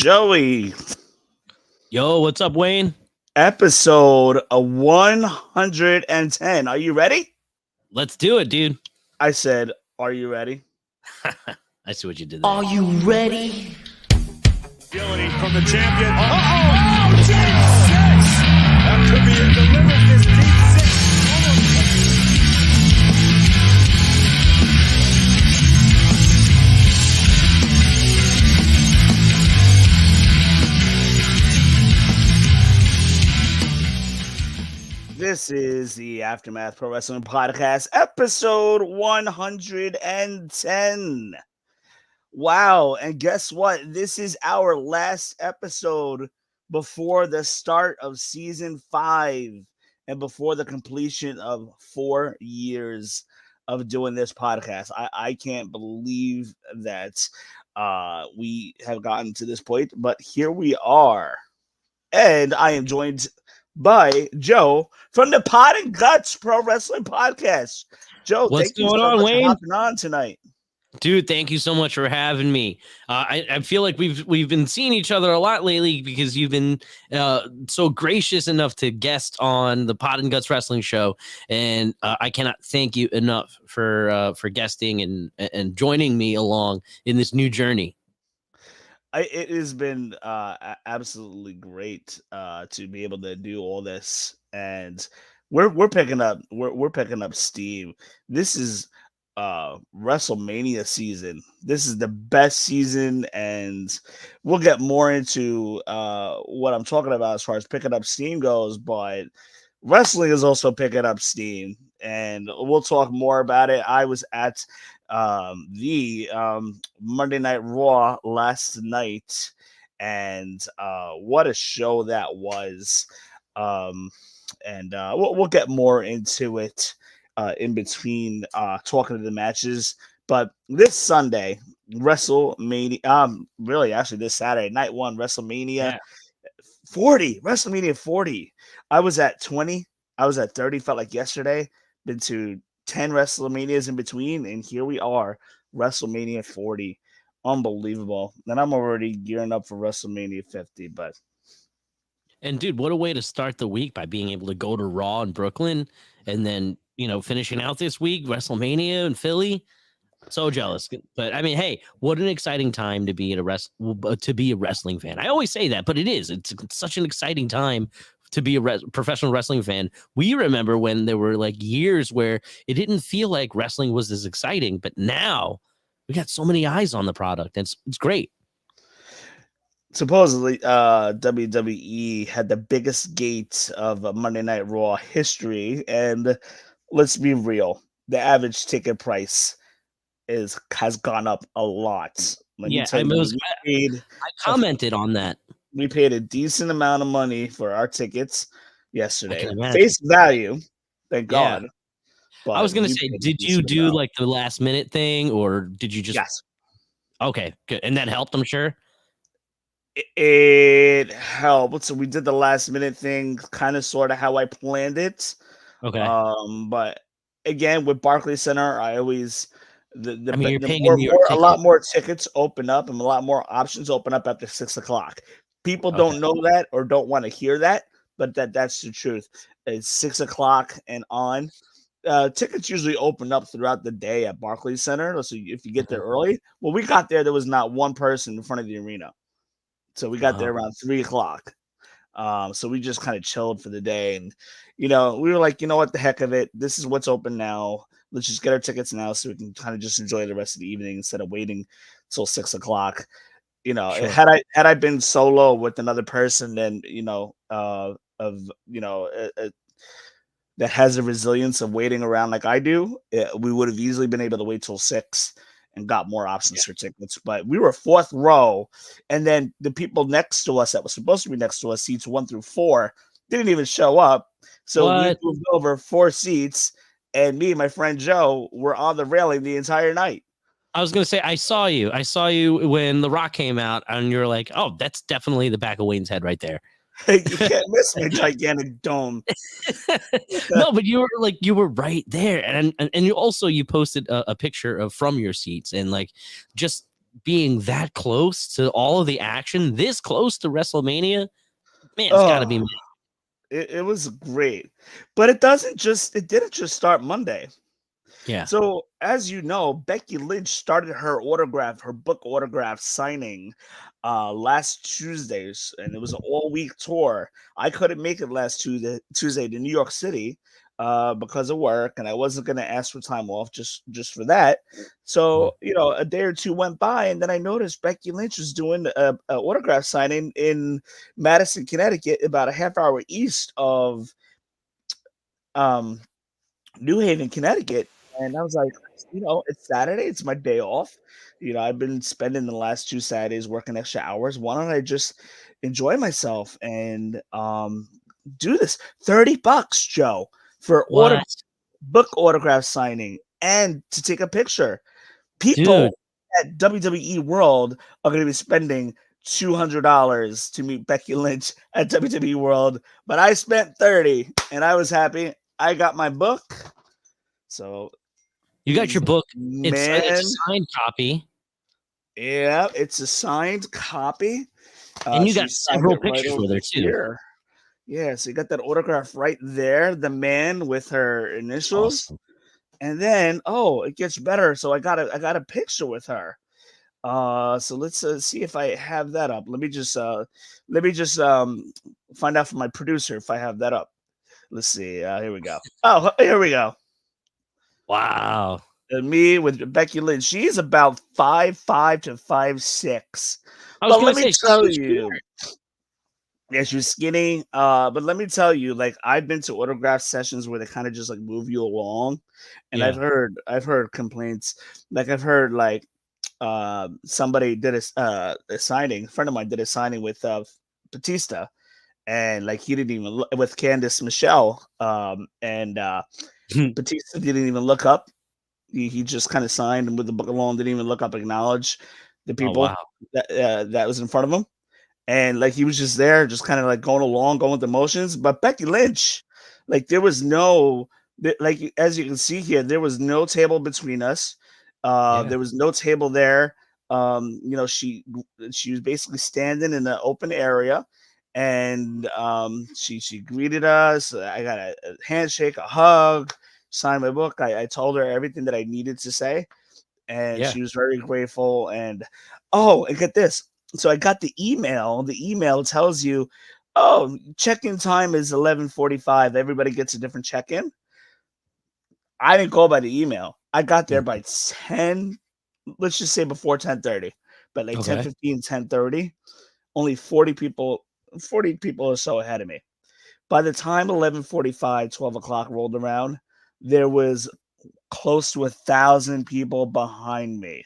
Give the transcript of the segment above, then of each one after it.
Joey. Yo, what's up, Wayne? Episode 110. Are you ready? Let's do it, dude. I said, are you ready? I see what you did there. Are you ready? Agility from the champion. Oh, deep six. That could be it. Delivered this deep six. This is the Aftermath Pro Wrestling Podcast, episode 110. Wow, and guess what? This is our last episode before the start of season 5 and before the completion of 4 years of doing this podcast. I can't believe that we have gotten to this point, but here we are. And I am joined by Joe from the Pod and Guts Pro Wrestling Podcast. Joe, What's thank you going so on, much Wayne? for hopping on tonight. Dude, thank you so much for having me. I feel like we've been seeing each other a lot lately because you've been so gracious enough to guest on the Pod and Guts Wrestling Show, and I cannot thank you enough for guesting and joining me along in this new journey. It has been absolutely great to be able to do all this, and we're picking up steam. This is WrestleMania season. This is the best season, and we'll get more into what I'm talking about as far as picking up steam goes. But wrestling is also picking up steam, and we'll talk more about it. I was at the Monday Night Raw last night, and what a show that was. And we'll get more into it in between talking to the matches. But this Sunday, WrestleMania, really actually this Saturday, night one, WrestleMania 40, WrestleMania 40. I was at 20, I was at 30, felt like yesterday. Been to 10 WrestleManias in between, and here we are, WrestleMania 40. Unbelievable. And I'm already gearing up for WrestleMania 50. And dude, what a way to start the week by being able to go to Raw in Brooklyn and then, finishing out this week, WrestleMania in Philly. So jealous. But I mean, hey, what an exciting time to be a wrestling fan. I always say that, but it is. It's such an exciting time to be a professional wrestling fan. We remember when there were like years where it didn't feel like wrestling was as exciting, but now we got so many eyes on the product. And it's great. Supposedly, WWE had the biggest gate of Monday Night Raw history, and let's be real, the average ticket price has gone up a lot. I commented on that. We paid a decent amount of money for our tickets yesterday. I Face value, thank God. But I was going to say, did you do like the last minute thing, or did you just? Yes. Okay, good. And that helped, I'm sure. It helped. So we did the last minute thing, kind of sort of how I planned it. Okay. But again, with Barclays Center, I always you're paying a lot more tickets open up and a lot more options open up after 6 o'clock. People don't know that or don't want to hear that, but that's the truth. It's 6 o'clock and on. Tickets usually open up throughout the day at Barclays Center. So if you get there early, well, we got there was not one person in front of the arena. So we got there around 3 o'clock. So we just kind of chilled for the day. And, we were like, what the heck of it? This is what's open now. Let's just get our tickets now so we can kind of just enjoy the rest of the evening instead of waiting till 6 o'clock. Sure. Had I been solo with another person, then, that has the resilience of waiting around like I do, we would have easily been able to wait till 6 and got more options for tickets. But we were 4th row, and then the people next to us that was supposed to be next to us, seats 1 through 4, didn't even show up. So we moved over 4 seats, and me and my friend Joe were on the railing the entire night. I was going to say, I saw you when The Rock came out, and you're like, oh, that's definitely the back of Wayne's head right there. You can't miss my gigantic dome. No, but you were right there, and you posted a picture from your seats, and like just being that close to all of the action, this close to WrestleMania, man, it's got to be. Oh, it was great, but it didn't just start Monday. Yeah. So, as you know, Becky Lynch started her book autograph signing last Tuesdays, and it was an all week tour. I couldn't make it last Tuesday to New York City because of work, and I wasn't going to ask for time off just for that. So, a day or two went by, and then I noticed Becky Lynch was doing a autograph signing in Madison, Connecticut, about a half hour east of um, New Haven, Connecticut, and I was like, it's Saturday, it's my day off. I've been spending the last 2 Saturdays working extra hours. Why don't I just enjoy myself and do this? $30, Joe, for What, book autograph signing and to take a picture. dude? People at WWE World are going to be spending $200 to meet Becky Lynch at WWE World, but I spent 30 and I was happy. I got my book. So You got your book. It's man, a signed copy, yeah, it's a signed copy. and you She got signed several it right pictures over with her too. here. Yeah, so you got that autograph right there, the man with her initials. Awesome. And then, it gets better. So I got a picture with her. So let's see if I have that up. Let me just find out from my producer if I have that up. Let's see. Here we go. Oh, here we go. Wow. And me with Becky Lynch. She's about 5'5" to 5'6". I was But gonna let me say tell she's you, yeah, she's skinny. But let me tell you, like I've been to autograph sessions where they kind of just like move you along, and I've Yeah. heard complaints. Like I've heard like somebody did a signing. A friend of mine did a signing with Batista, and like he didn't even look with Candice Michelle. And Batista didn't even look up. He just kind of signed and with the book alone, didn't even look up, acknowledge the Oh people wow. that was in front of him, and like he was just there, just kind of like going along, going with the motions. But Becky Lynch, like there was no, like as you can see here, there was no table between us. Yeah. There was no table there. She was basically standing in the open area, and she greeted us. I got a handshake, a hug, signed my book. I told her everything that I needed to say, and Yeah. she was very grateful. And get this. So I got the email. The email tells you, oh, check-in time is 11:45. Everybody gets a different check-in. I didn't go by the email. I got there by 10, let's just say before 10:30, but like Okay. 10:15, 10:30. Only 40 people or so ahead of me. By the time 11:45, 12 o'clock rolled around, there was close to 1,000 people behind me.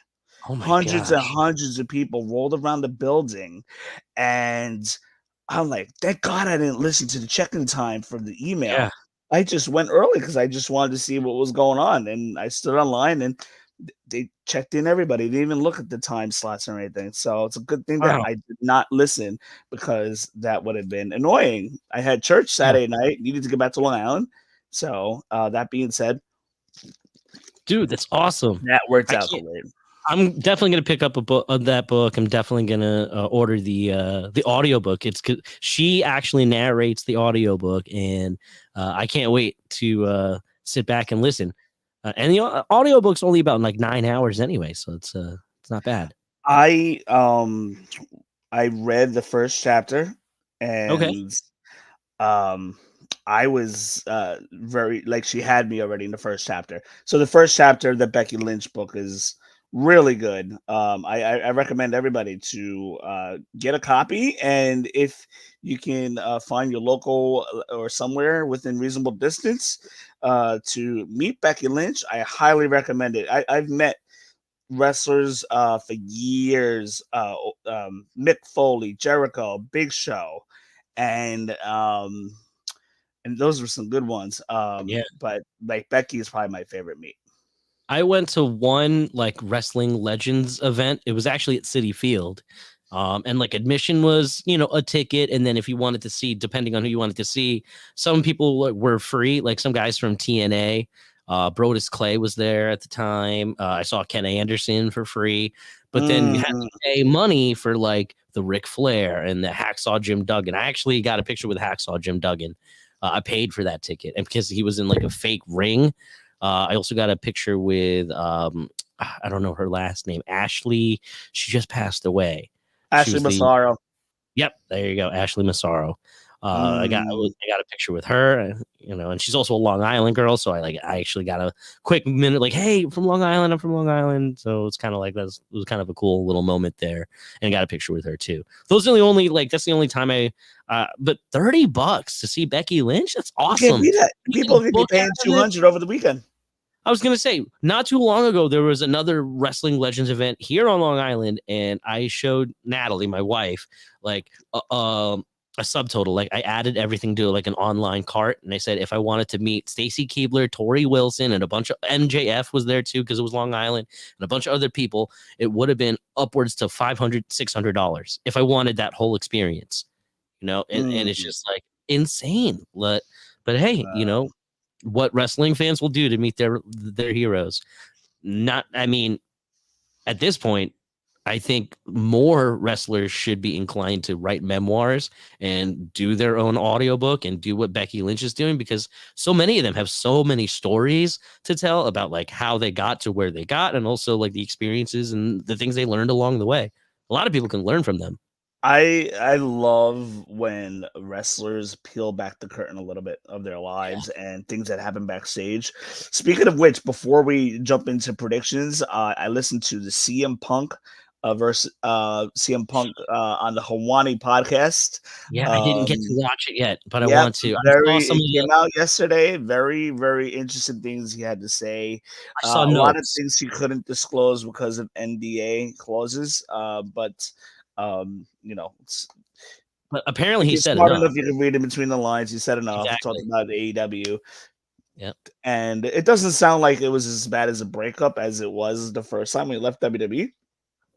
Oh my Hundreds and gosh. hundreds of people rolled around the building, and I'm like, "Thank God I didn't listen to the check-in time for the Yeah. email." I just went early because I just wanted to see what was going on, and I stood online, and they checked in everybody. They didn't even look at the time slots or anything, so it's a good thing that Wow. I did not listen because that would have been annoying. I had church Yeah. Saturday night, needed to get back to Long Island, so, that being said, Dude, that's awesome. that worked I out can't. great. I'm definitely gonna pick up a book of that book. I'm definitely gonna order the audiobook. It's she actually narrates the audiobook, and I can't wait to sit back and listen. And the audiobook's only about like 9 hours anyway, so it's not bad. I, I read the first chapter, Okay. and um I was very like she had me already in the first chapter. So the first chapter, the Becky Lynch book, is really good. I recommend everybody to get a copy, and if you can find your local or somewhere within reasonable distance to meet Becky Lynch, I highly recommend it. I've met wrestlers for years, Mick Foley, Jericho, Big Show, and those were some good ones. Yeah. But like Becky is probably my favorite meet. I went to one like wrestling legends event. It was actually at City Field. And like admission was, a ticket. And then if you wanted to see, depending on who you wanted to see, some people were free, like some guys from TNA. Brodus Clay was there at the time. I saw Ken Anderson for free. but then you had to pay money for like the Ric Flair and the Hacksaw Jim Duggan. I actually got a picture with Hacksaw Jim Duggan. I paid for that ticket, and because he was in like a fake ring. I also got a picture with I don't know her last name, Ashley. She just passed away. Ashley Massaro. Yep, there you go, Ashley Massaro. I got a picture with her, and she's also a Long Island girl. So I actually got a quick minute, like, hey, from Long Island, I'm from Long Island. So it's kind of like it was kind of a cool little moment there, and I got a picture with her too. Those are the only that's the only time but $30 to see Becky Lynch, that's awesome. People could be paying $200 over the weekend. I was going to say, not too long ago, there was another Wrestling Legends event here on Long Island, and I showed Natalie, my wife, like a subtotal. Like I added everything to like an online cart, and I said if I wanted to meet Stacy Keibler, Tori Wilson, and a bunch of MJF was there too because it was Long Island, and a bunch of other people, it would have been upwards to $500, $600 if I wanted that whole experience, and it's just like insane. But hey, what wrestling fans will do to meet their heroes. At this point, I think more wrestlers should be inclined to write memoirs and do their own audiobook and do what Becky Lynch is doing, because so many of them have so many stories to tell about like how they got to where they got, and also like the experiences and the things they learned along the way. A lot of people can learn from them. I love when wrestlers peel back the curtain a little bit of their lives and things that happen backstage. Speaking of which, before we jump into predictions, I listened to the CM Punk versus CM Punk on the Hawani podcast. Yeah, I didn't get to watch it yet, but I Yep, want to. It came out yesterday. Very, very interesting things he had to say. I saw a lot of notes. things he couldn't disclose because of NDA clauses. But But apparently he said smart enough. enough. You can read in between the lines. He said enough. Exactly. Talking about AEW. Yep. And it doesn't sound like it was as bad as a breakup as it was the first time we left WWE.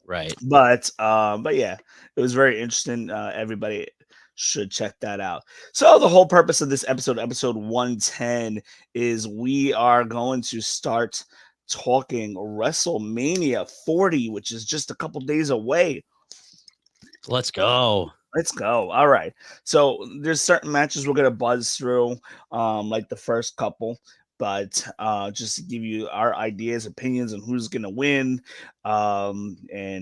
Right. But yeah, it was very interesting. Everybody should check that out. So the whole purpose of this episode 110, is we are going to start talking WrestleMania 40, which is just a couple days away. Let's go. All right. So there's certain matches we're gonna buzz through, like the first couple, but just to give you our ideas, opinions on who's gonna win, and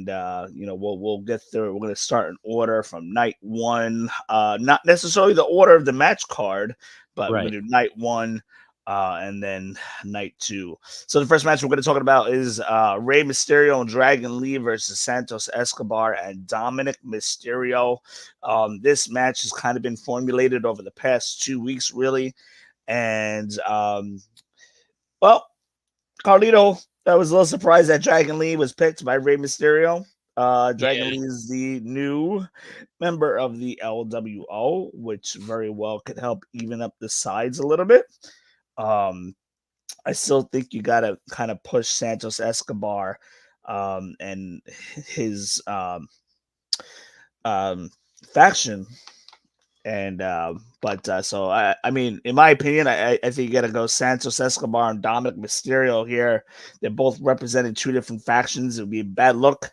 we'll get through. We're gonna start in order from night one, not necessarily the order of the match card, but we're gonna do night one. And then night two. So the first match we're going to talk about is Rey Mysterio and Dragon Lee versus Santos Escobar and Dominic Mysterio. This match has kind of been formulated over the past 2 weeks, really. And, well, Carlito, I was a little surprised that Dragon Lee was picked by Rey Mysterio. Dragon Lee is the new member of the LWO, which very well could help even up the sides a little bit. I still think you gotta kind of push Santos Escobar and his faction, and so I mean, in my opinion, I think you gotta go Santos Escobar and Dominic Mysterio here. They're both representing two different factions. It would be a bad look.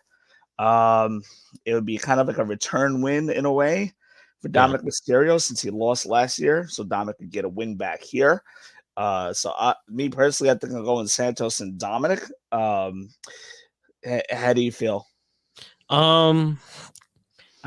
It would be kind of like a return win in a way for Dominic Mysterio, since he lost last year, so Dominic could get a win back here. Me personally, I think I'm going Santos and Dominic. How do you feel? I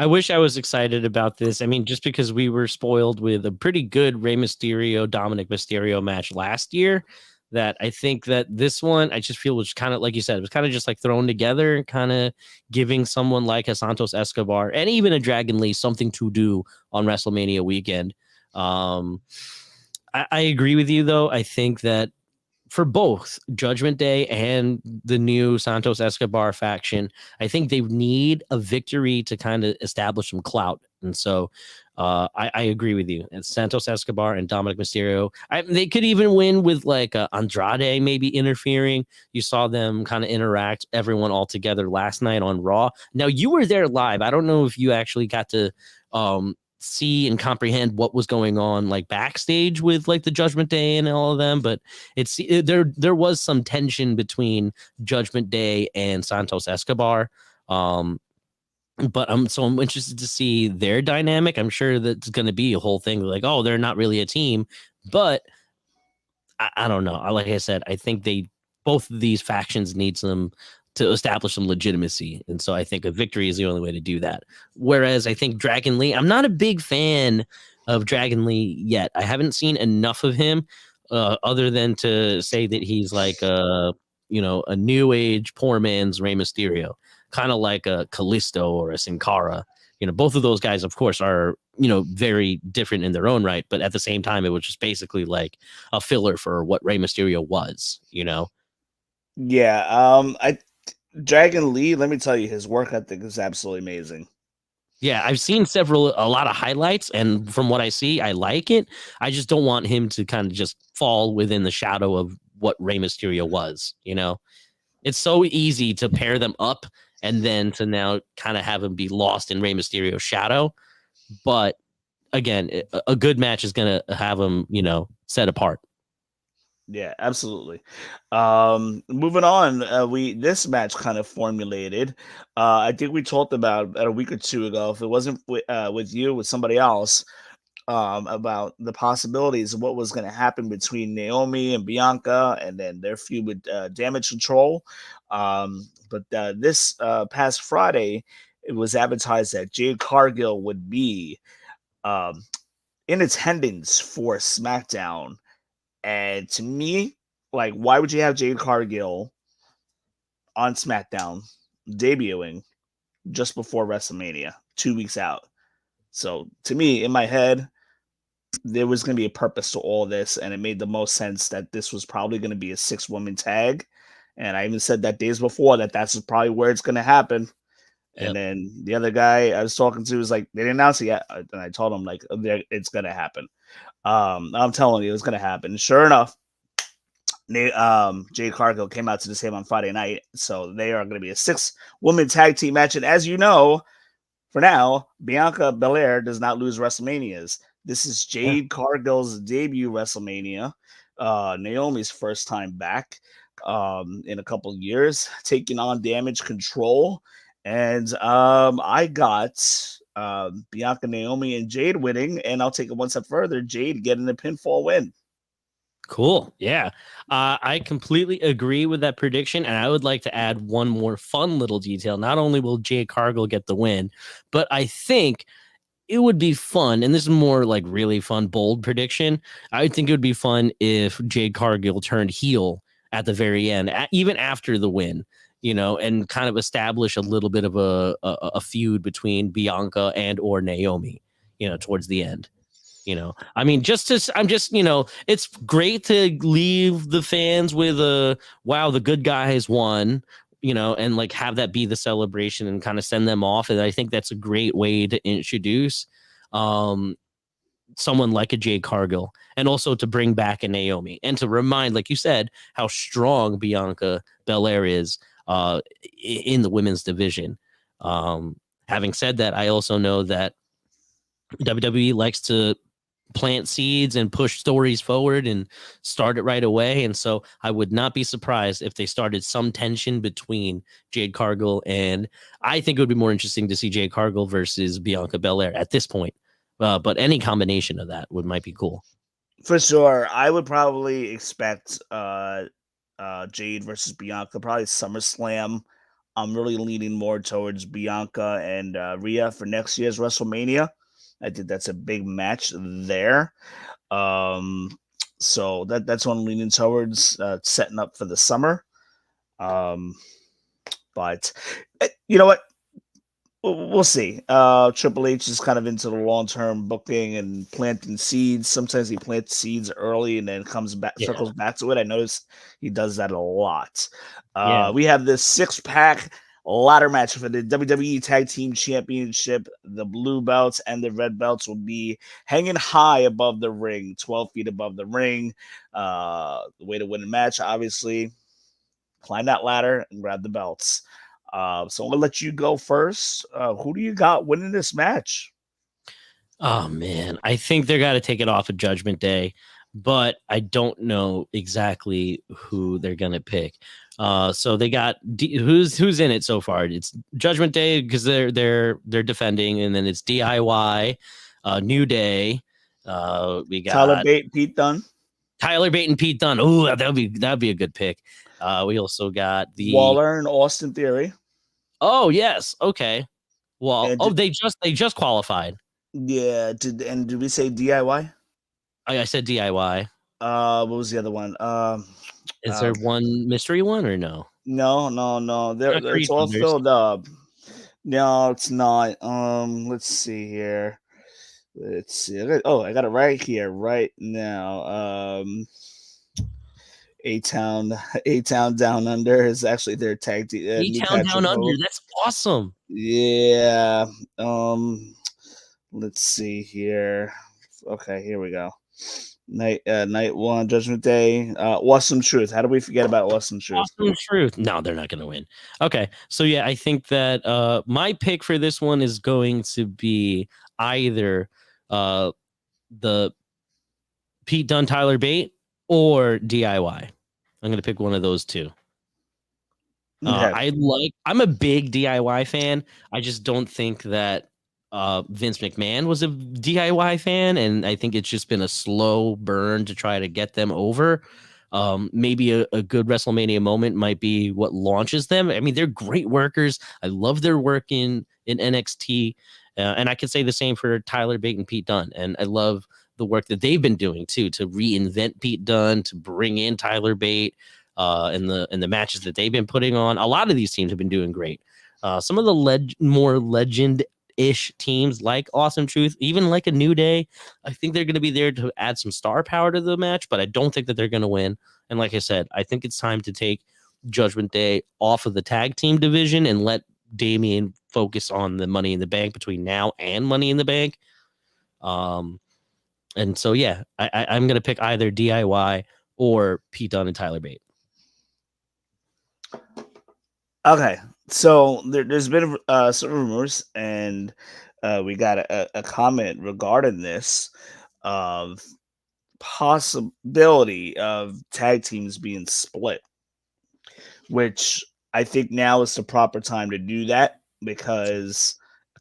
wish I was excited about this. I mean, just because we were spoiled with a pretty good Rey Mysterio, Dominic Mysterio match last year, that I think that this one, I just feel was kind of, like you said, it was kind of just like thrown together, kind of giving someone like a Santos Escobar and even a Dragon Lee something to do on WrestleMania weekend. I agree with you, though. I think that for both Judgment Day and the new Santos Escobar faction, I think they need a victory to kind of establish some clout. And so I agree with you. It's Santos Escobar and Dominic Mysterio. They could even win with like Andrade maybe interfering. You saw them kind of interact, everyone all together last night on Raw. Now, you were there live. I don't know if you actually got to see and comprehend what was going on like backstage with like the Judgment Day and all of them, but there was some tension between Judgment Day and Santos Escobar. But I'm interested to see their dynamic. I'm sure that's going to be a whole thing like, oh, they're not really a team, but I don't know. Like I said, I think both of these factions need some to establish some legitimacy, and so I think a victory is the only way to do that. Whereas I think Dragon Lee, I'm not a big fan of Dragon Lee yet. I haven't seen enough of him, other than to say that he's like a new age poor man's Rey Mysterio, kind of like a Kalisto or a Sin Cara. Both of those guys, of course, are very different in their own right, but at the same time, it was just basically like a filler for what Rey Mysterio was. Yeah. Dragon Lee, let me tell you, his work ethic is absolutely amazing. Yeah, I've seen a lot of highlights, and from what I see, I like it. I just don't want him to kind of just fall within the shadow of what Rey Mysterio was. It's so easy to pair them up and then to now kind of have him be lost in Rey Mysterio's shadow. But again, a good match is going to have him, set apart. Yeah, absolutely. Moving on, this match kind of formulated. I think we talked about a week or two ago. If it wasn't with you, with somebody else, about the possibilities of what was going to happen between Naomi and Bianca, and then their feud with Damage Control. But this past Friday, it was advertised that Jade Cargill would be in attendance for SmackDown. And to me, like, why would you have Jade Cargill on SmackDown debuting just before WrestleMania, 2 weeks out? So to me, in my head, there was going to be a purpose to all this, and it made the most sense that this was probably going to be a 6-woman tag. And I even said that days before that's probably where it's going to happen. Yep. And then the other guy I was talking to was like, they didn't announce it yet. And I told him, like, it's going to happen. I'm telling you, it was going to happen. Sure enough, Jade Cargill came out to the same on Friday night. So they are going to be a 6-woman tag team match. And as you know, for now, Bianca Belair does not lose WrestleManias. This is Jade Cargill's debut WrestleMania. Naomi's first time back in a couple of years, taking on Damage Control. And I got Bianca, Naomi, and Jade winning, and I'll take it one step further. Jade getting the pinfall win. Cool. Yeah. I completely agree with that prediction. And I would like to add one more fun little detail. Not only will Jade Cargill get the win, but I think it would be fun. And this is more like really fun, bold prediction. I think it would be fun if Jade Cargill turned heel at the very end, even after the win, and kind of establish a little bit of a feud between Bianca and or Naomi, towards the end. I mean, it's great to leave the fans with wow, the good guys won, and like have that be the celebration and kind of send them off. And I think that's a great way to introduce someone like a Jade Cargill, and also to bring back a Naomi, and to remind, like you said, how strong Bianca Belair is in the women's division. Having said that, I also know that WWE likes to plant seeds and push stories forward and start it right away. And so I would not be surprised if they started some tension between Jade Cargill, and I think it would be more interesting to see Jade Cargill versus Bianca Belair at this point. But any combination of that might be cool. For sure. I would probably expect Jade versus Bianca, probably SummerSlam. I'm really leaning more towards Bianca and Rhea for next year's WrestleMania. I think that's a big match there. So that's what I'm leaning towards, setting up for the summer. But you know what? We'll see. Triple H is kind of into the long-term booking and planting seeds. Sometimes he plants seeds early and then comes back, circles back to it. I noticed he does that a lot. We have this 6-pack ladder match for the WWE Tag Team Championship. The blue belts and the red belts will be hanging high above the ring, 12 feet above the ring. The way to win the match, obviously, climb that ladder and grab the belts. So I'm gonna let you go first. Who do you got winning this match? Oh man, I think they're got to take it off of Judgment Day, but I don't know exactly who they're gonna pick. So they got who's in it so far? It's Judgment Day because they're defending, and then it's DIY, New Day. We Tyler got Bate, Pete Dunne, Tyler Bate and Pete Dunne. Oh, that'd be a good pick. We also got the Waller, and Austin Theory. oh yes, okay. Well, And they just qualified. yeah, did we say DIY? I said DIY. What was the other one? Is there one mystery one or no? No. Not It's Creed all Brothers. filled up. No, it's not. Let's see here. Let's see. I got it right here, right now. A Town, A Town Down Under is actually their tag team, new A-Town tag Down team Under. move. That's awesome. Yeah. Let's see here. Okay, here we go. Night one, Judgment Day. Awesome Truth. How do we forget about Awesome Truth? Awesome Truth. No, they're not going to win. Okay. So, yeah, I think that my pick for this one is going to be either the Pete Dunne, Tyler Bate, or DIY. I'm going to pick one of those two. Okay. I'm a big DIY fan. I just don't think that Vince McMahon was a DIY fan, and I think it's just been a slow burn to try to get them over. Maybe a good WrestleMania moment might be what launches them. I mean, they're great workers. I love their work in NXT, and I can say the same for Tyler Bate and Pete Dunne. And I love the work that they've been doing too, to reinvent Pete Dunne, to bring in Tyler Bate. In the matches that they've been putting on, a lot of these teams have been doing great. Some of the more legend-ish teams like Awesome Truth, even like a New Day, I think they're going to be there to add some star power to the match, but I don't think that they're going to win. And like I said, I think it's time to take Judgment Day off of the tag team division and let Damian focus on the Money in the Bank between now and Money in the Bank. And so, yeah, I'm going to pick either DIY or Pete Dunne and Tyler Bate. Okay, so there's been some rumors, and we got a comment regarding this of possibility of tag teams being split, which I think now is the proper time to do that because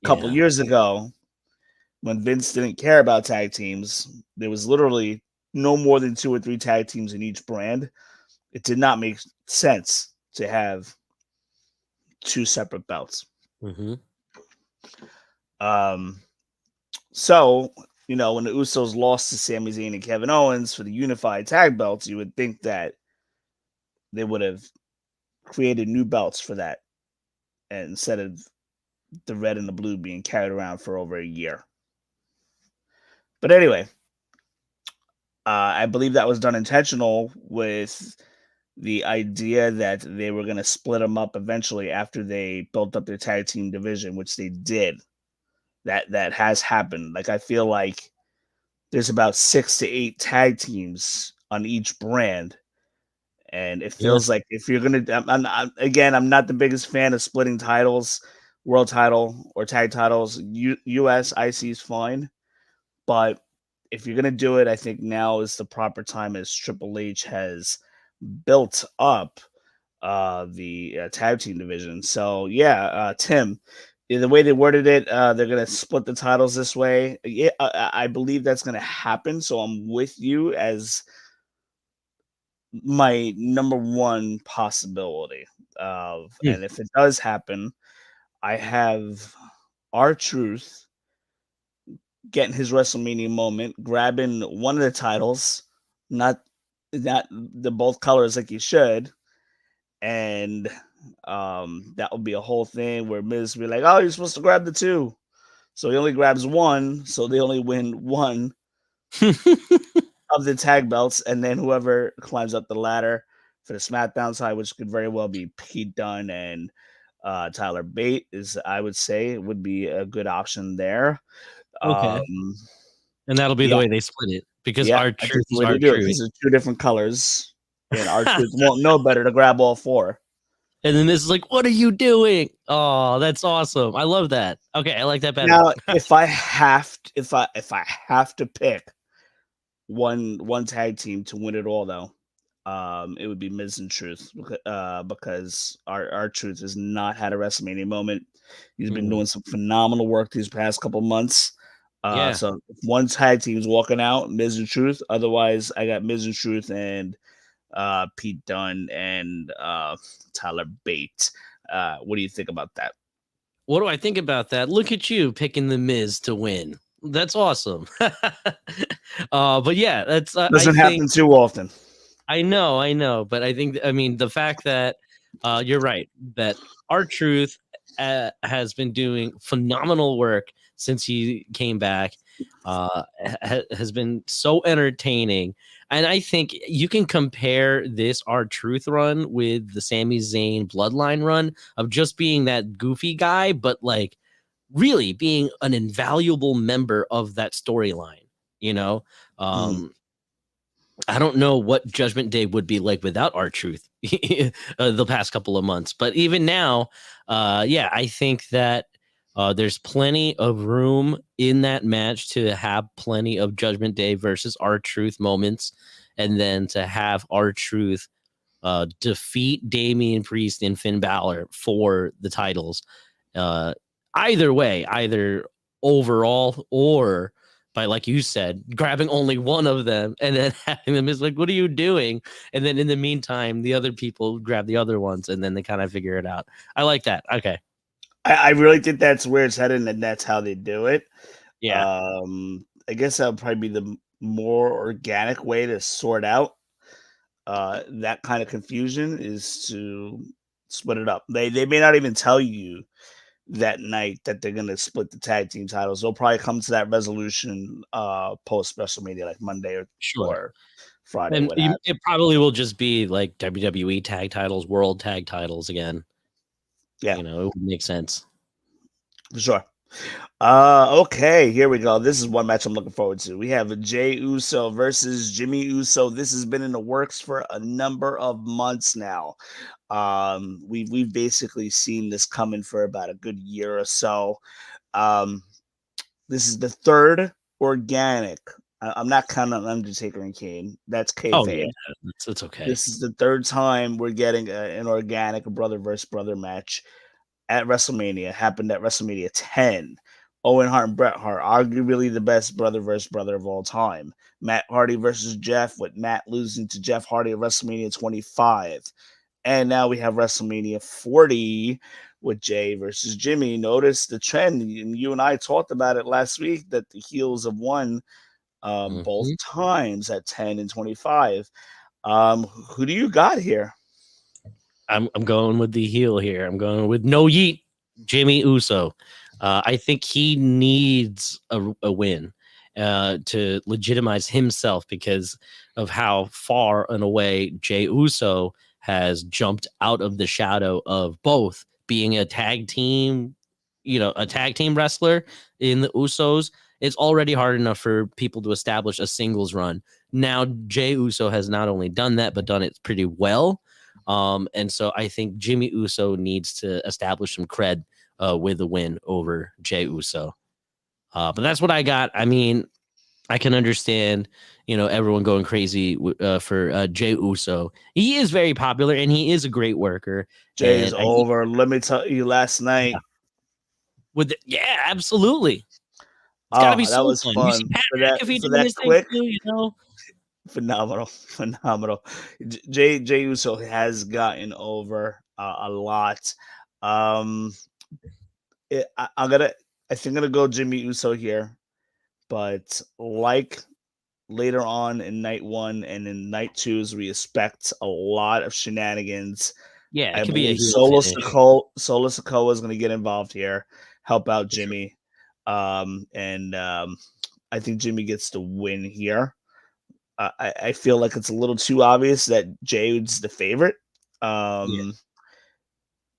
a couple years ago, when Vince didn't care about tag teams, there was literally no more than 2 or 3 tag teams in each brand. It did not make sense to have 2 separate belts. Mm-hmm. So, when the Usos lost to Sami Zayn and Kevin Owens for the unified tag belts, you would think that they would have created new belts for that, and instead of the red and the blue being carried around for over a year. But anyway, I believe that was done intentional with the idea that they were going to split them up eventually after they built up their tag team division, which they did. That has happened. Like, I feel like there's about 6 to 8 tag teams on each brand, and it feels like if you're gonna, I'm not the biggest fan of splitting titles, world title or tag titles. US IC is fine, but if you're gonna do it, I think now is the proper time, as Triple H has built up the tag team division. So yeah, Tim, the way they worded it, they're gonna split the titles this way. Yeah, I believe that's gonna happen. So I'm with you as my number one possibility of, and if it does happen, I have R-Truth getting his WrestleMania moment, grabbing one of the titles, not the both colors like he should, and that would be a whole thing where Miz will be like, "Oh, you're supposed to grab the 2," so he only grabs one, so they only win one of the tag belts, and then whoever climbs up the ladder for the SmackDown side, which could very well be Pete Dunne and Tyler Bate, is, I would say, would be a good option there. Okay. And that'll be the way they split it, because our truth is our truth. Because it's 2 different colors, and our truth won't know better to grab all 4. And then this is like, what are you doing? Oh, that's awesome. I love that. Okay, I like that better. Now, if I have to pick one tag team to win it all, though, it would be Miz and Truth, because our Truth has not had a WrestleMania moment. He's been Mhm. doing some phenomenal work these past couple months. Yeah. So if one tag team's walking out, Miz and Truth. Otherwise, I got Miz and Truth and Pete Dunne and Tyler Bate. What do you think about that? What do I think about that? Look at you picking the Miz to win. That's awesome. But yeah, that's I Doesn't think happen too often. I know, but I think I mean the fact that you're right that R-Truth has been doing phenomenal work since he came back. Has been so entertaining, and I think you can compare this R-Truth run with the Sami Zayn Bloodline run of just being that goofy guy, but like really being an invaluable member of that storyline. You know, Mhm. um, I don't know what Judgment Day would be like without R-Truth the past couple of months. But even now, yeah, I think that there's plenty of room in that match to have plenty of Judgment Day versus R-Truth moments, and then to have R-Truth defeat Damian Priest and Finn Balor for the titles. Uh, Either way, either overall or by, like you said, grabbing only one of them and then having them is like, what are you doing? And then in the meantime, the other people grab the other ones and then they kind of figure it out. I like that. Okay. I really think that's where it's headed, and that's how they do it. Yeah. I guess that would probably be the more organic way to sort out that kind of confusion is to split it up. They may not even tell you that night that they're gonna split the tag team titles. They'll probably come to that resolution post WrestleMania, like Monday Sure. or Friday, And what have it probably will just be like WWE tag titles, world tag titles again. you. Yeah, You know, it would make sense. for sure. Okay, here we go. This is one match I'm looking forward to. We have Jey Uso versus Jimmy Uso. This has been in the works for a number of months now. We've basically seen this coming for about a good year or so. Um, this is the third organic. I'm not counting on Undertaker and Kane. That's Oh yeah, kayfabe. it's okay. This is the third time we're getting an organic brother versus brother match at WrestleMania. Happened at WrestleMania 10. Owen Hart and Bret Hart, arguably the best brother versus brother of all time. Matt Hardy versus Jeff, with Matt losing to Jeff Hardy at WrestleMania 25. And now we have WrestleMania 40 with Jay versus Jimmy. Notice the trend. You and I talked about it last week that the heels have won both Mhm. times at 10 and 25. Who do you got here? I'm going with the heel here. I'm going with no yeet, Jimmy Uso. I think he needs a win to legitimize himself because of how far and away Jey Uso has jumped out of the shadow of both being a tag team, a tag team wrestler in the Usos. It's already hard enough for people to establish a singles run. Now Jey Uso has not only done that, but done it pretty well. And so I think Jimmy Uso needs to establish some cred with a win over Jey Uso. But that's what I got. I mean, I can understand, everyone going crazy for Jey Uso. He is very popular and he is a great worker. Jay is And over. Let me tell you, last yeah, night, yeah, absolutely. It's got to be oh, that so was fun. You see fun Pat for that McAfee for doing that his thing quick. too. Phenomenal, phenomenal. Jay Uso has gotten over a lot. Um, I'm gonna, I think I'm gonna go Jimmy Uso here, but like later on in night one and in night two, as we expect a lot of shenanigans. Yeah, it I could be a believe heel finish. Solo Sikoa is going to get involved here, help out Jimmy, and I think Jimmy gets the win here. I feel like it's a little too obvious that Jade's the favorite. Yeah. Um,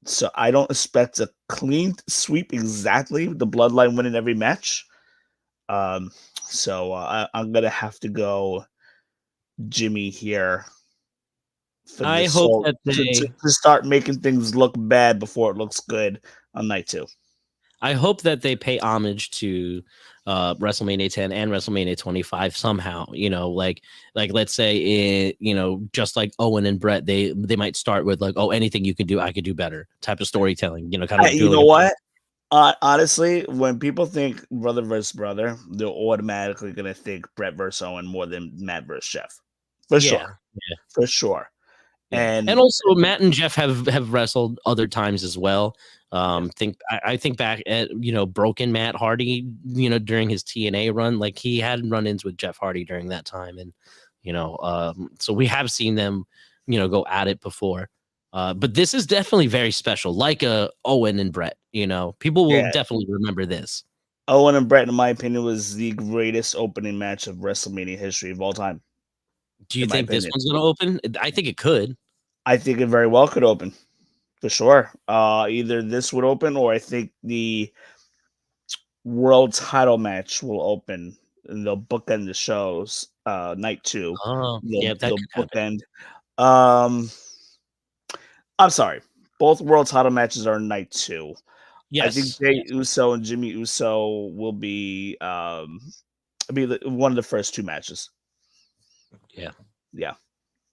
so I don't expect a clean sweep exactly. The Bloodline winning every match. Um, I'm gonna have to go Jimmy here for I this hope so that they to start making things look bad before it looks good on night 2. I hope that they pay homage to WrestleMania 10 and WrestleMania 25 somehow. Like let's say just like Owen and Brett, they might start with like, oh, anything you can do, I could do better type of storytelling. Kind of like You doing know like what? Honestly, when people think brother versus brother, they're automatically gonna think Brett versus Owen more than Matt versus Jeff, for yeah, sure, for sure. yeah. And And also Matt and Jeff have wrestled other times as well. I think back at Broken Matt Hardy, during his TNA run, like he had run-ins with Jeff Hardy during that time, and so we have seen them go at it before. But this is definitely very special, like Owen and Brett. People will yeah, definitely remember this. Owen and Brett, in my opinion, was the greatest opening match of WrestleMania history of all time. Do you In my think this opinion, one's gonna open? I think it could. I think it very well could open for sure. Either this would open, or I think the world title match will open. And they'll bookend the shows. Night 2, Oh, yeah, that they'll could happen. bookend. Um, I'm sorry. Both world title matches are night 2. I think Yes. Jay Uso and Jimmy Uso will be one of the first 2 matches. Yeah. Yeah,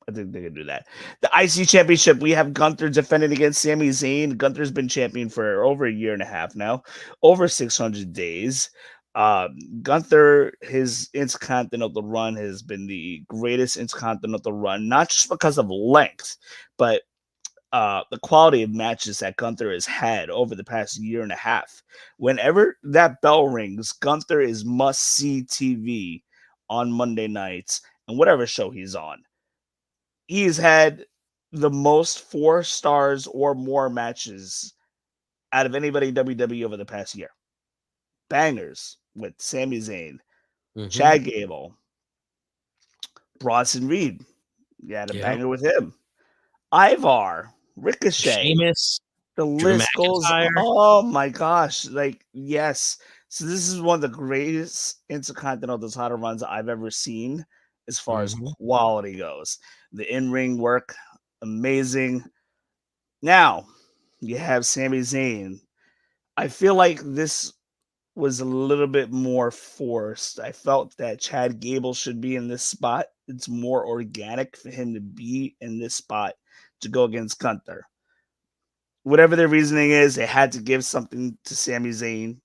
I think they can do that. The IC Championship, we have Gunther defending against Sami Zayn. Gunther's been champion for over a year and a half now, over 600 days. Gunther, his Intercontinental run has been the greatest Intercontinental run, not just because of length, but the quality of matches that Gunther has had over the past year and a half. Whenever that bell rings, Gunther is must-see TV on Monday nights and whatever show he's on. He's had the most 4 stars or more matches out of anybody in WWE over the past year. Bangers with Sami Zayn, Mm-hmm. Chad Gable, Bronson Reed. You had a Yep. banger with him. Ivar, Ricochet. Sheamus, The Drew list goes, McIntyre. oh my gosh. Like, yes. So this is one of the greatest Intercontinental title runs I've ever seen as far as Mhm. quality goes. The in-ring work, amazing. Now, you have Sami Zayn. I feel like this was a little bit more forced. I felt that Chad Gable should be in this spot. It's more organic for him to be in this spot to go against Gunther. Whatever their reasoning is, they had to give something to Sami Zayn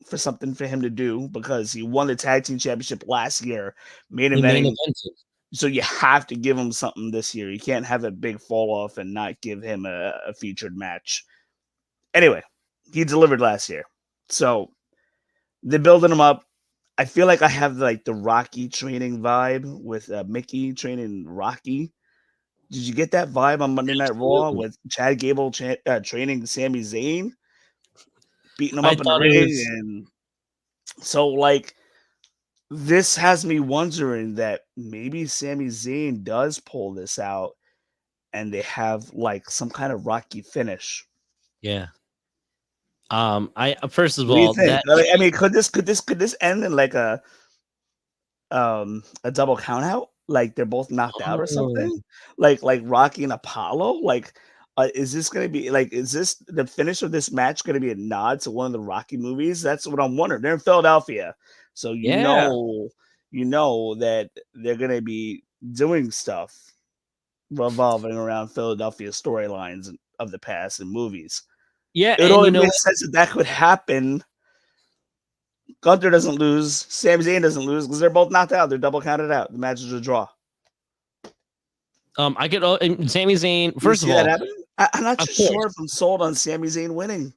for something for him to do because he won the tag team championship last year, main He main eventing. evented. So you have to give him something this year. You can't have a big fall off and not give him a featured match. Anyway, he delivered last year. So they're building him up. I feel like I have like the Rocky training vibe with Mickey training Rocky. Did you get that vibe on Monday Night Raw Absolutely. with Chad Gable training Sami Zayn, beating him I up in the thought it ring? was And so, like, this has me wondering that maybe Sami Zayn does pull this out and they have like some kind of Rocky finish. yeah. I first of What do you all think? that I mean, could this end in like a double count out? Like they're both knocked out or oh, something? Like Rocky and Apollo? Like is this gonna be like is this the finish of this match gonna be a nod to one of the Rocky movies? That's what I'm wondering. They're in Philadelphia. So yeah. you know that they're gonna be doing stuff revolving around Philadelphia storylines of the past and movies. Yeah, It would and only you know make what? sense that could happen. Gunther doesn't lose. Sami Zayn doesn't lose because they're both knocked out. They're double counted out. The match is a draw. I could and Sami Zayn, Do you first of see that all, happening? I'm not of too sure if course. I'm sold on Sami Zayn winning.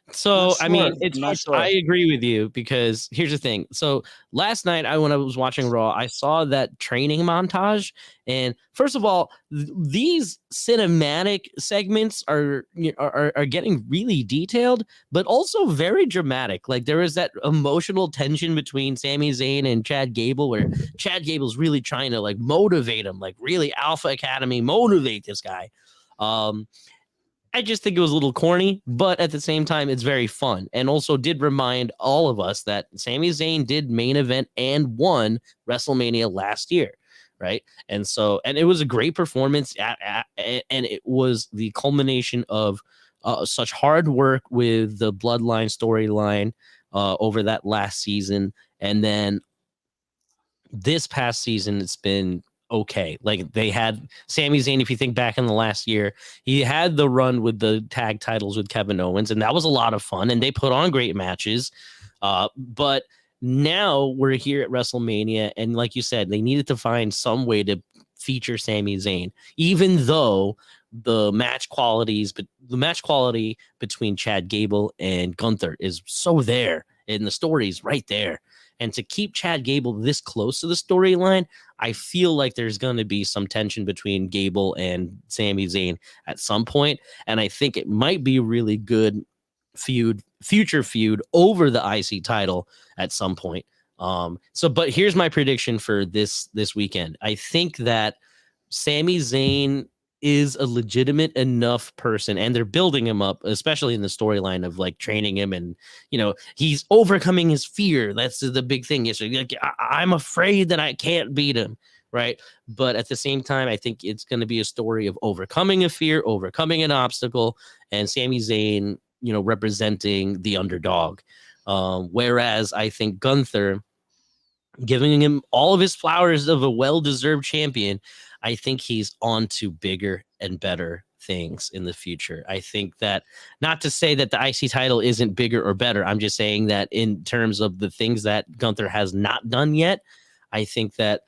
Not So, I sure. mean, it's I'm not funny. I sure. agree with you because here's the thing. So, last night, when I was watching Raw, I saw that training montage. And first of all, these cinematic segments are getting really detailed, but also very dramatic. Like, there is that emotional tension between Sami Zayn and Chad Gable, where Chad Gable's really trying to like motivate him, like really Alpha Academy motivate this guy. I just think it was a little corny, but at the same time, it's very fun. And also did remind all of us that Sami Zayn did main event and won WrestleMania last year. right? And it was a great performance, and it was the culmination of such hard work with the Bloodline storyline over that last season, and then this past season it's been okay. Like, they had Sami Zayn, if you think back in the last year, he had the run with the tag titles with Kevin Owens, and that was a lot of fun, and they put on great matches. But now we're here at WrestleMania, and like you said, they needed to find some way to feature Sami Zayn, even though the match quality between Chad Gable and Gunther is so there, and the story's right there. And to keep Chad Gable this close to the storyline, I feel like there's going to be some tension between Gable and Sami Zayn at some point. And I think it might be really good future feud over the IC title at some point. But here's my prediction for this weekend. I think that Sami Zayn is a legitimate enough person, and they're building him up, especially in the storyline of like training him, and he's overcoming his fear. That's the big thing. Is like, I'm afraid that I can't beat him, right? But at the same time, I think it's going to be a story of overcoming a fear, overcoming an obstacle, and Sami Zayn, representing the underdog. Whereas I think Gunther, giving him all of his flowers of a well-deserved champion, I think he's on to bigger and better things in the future. I think that, not to say that the IC title isn't bigger or better, I'm just saying that in terms of the things that Gunther has not done yet, I think that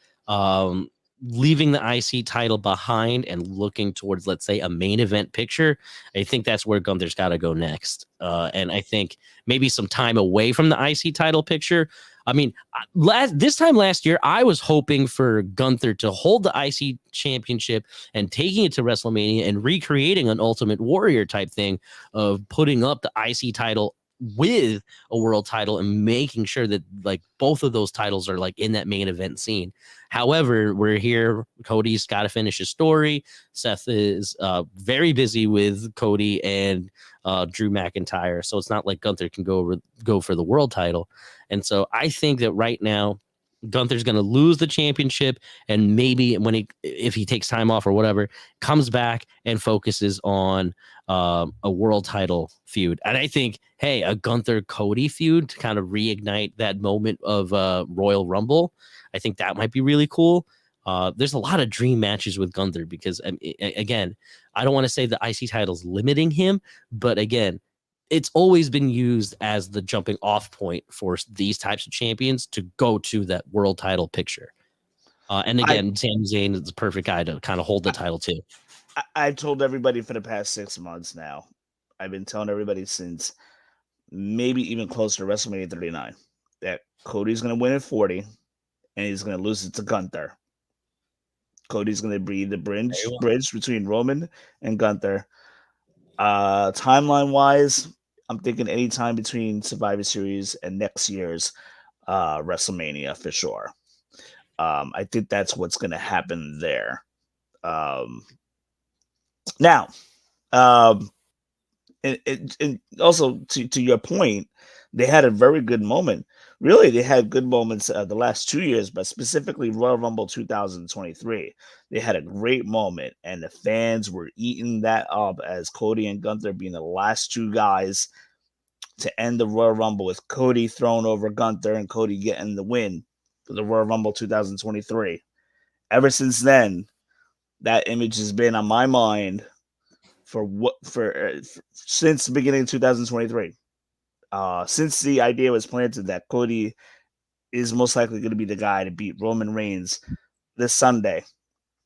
leaving the IC title behind and looking towards, let's say, a main event picture, I think that's where Gunther's got to go next. And I think maybe some time away from the IC title picture. I mean, this time last year, I was hoping for Gunther to hold the IC championship and taking it to WrestleMania and recreating an Ultimate Warrior type thing of putting up the IC title with a world title and making sure that like both of those titles are like in that main event scene. However, we're here. Cody's got to finish his story. Seth is very busy with Cody and Drew McIntyre, so it's not like Gunther can go for the world title. And so I think that right now Gunther's going to lose the championship, and maybe if he takes time off or whatever, comes back and focuses on a world title feud. And I think, hey, a Gunther Cody feud to kind of reignite that moment of Royal Rumble, I think that might be really cool. There's a lot of dream matches with Gunther because, again, I don't want to say the IC title's limiting him, but again, it's always been used as the jumping off point for these types of champions to go to that world title picture. And again, Sami Zayn is the perfect guy to kind of hold the title too. I've told everybody for the past 6 months now. I've been telling everybody since maybe even closer to WrestleMania 39 that Cody's going to win at 40 and he's going to lose it to Gunther. Cody's going to be the bridge between Roman and Gunther. Timeline wise, I'm thinking anytime between Survivor Series and next year's WrestleMania for sure. I think that's what's going to happen there. Now, and also to your point, they had a very good moment. Really, they had good moments the last 2 years, but specifically Royal Rumble 2023. They had a great moment, and the fans were eating that up as Cody and Gunther being the last two guys to end the Royal Rumble, with Cody thrown over Gunther and Cody getting the win for the Royal Rumble 2023. Ever since then, that image has been on my mind since the beginning of 2023. Since the idea was planted that Cody is most likely going to be the guy to beat Roman Reigns this Sunday.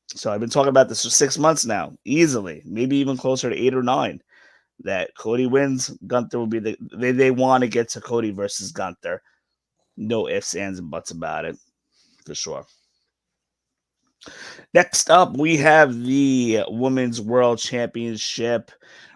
So I've been talking about this for 6 months now, easily, maybe even closer to 8 or 9, that Cody wins. Gunther will be they want to get to Cody versus Gunther. No ifs, ands, and buts about it, for sure. Next up, we have the Women's World Championship.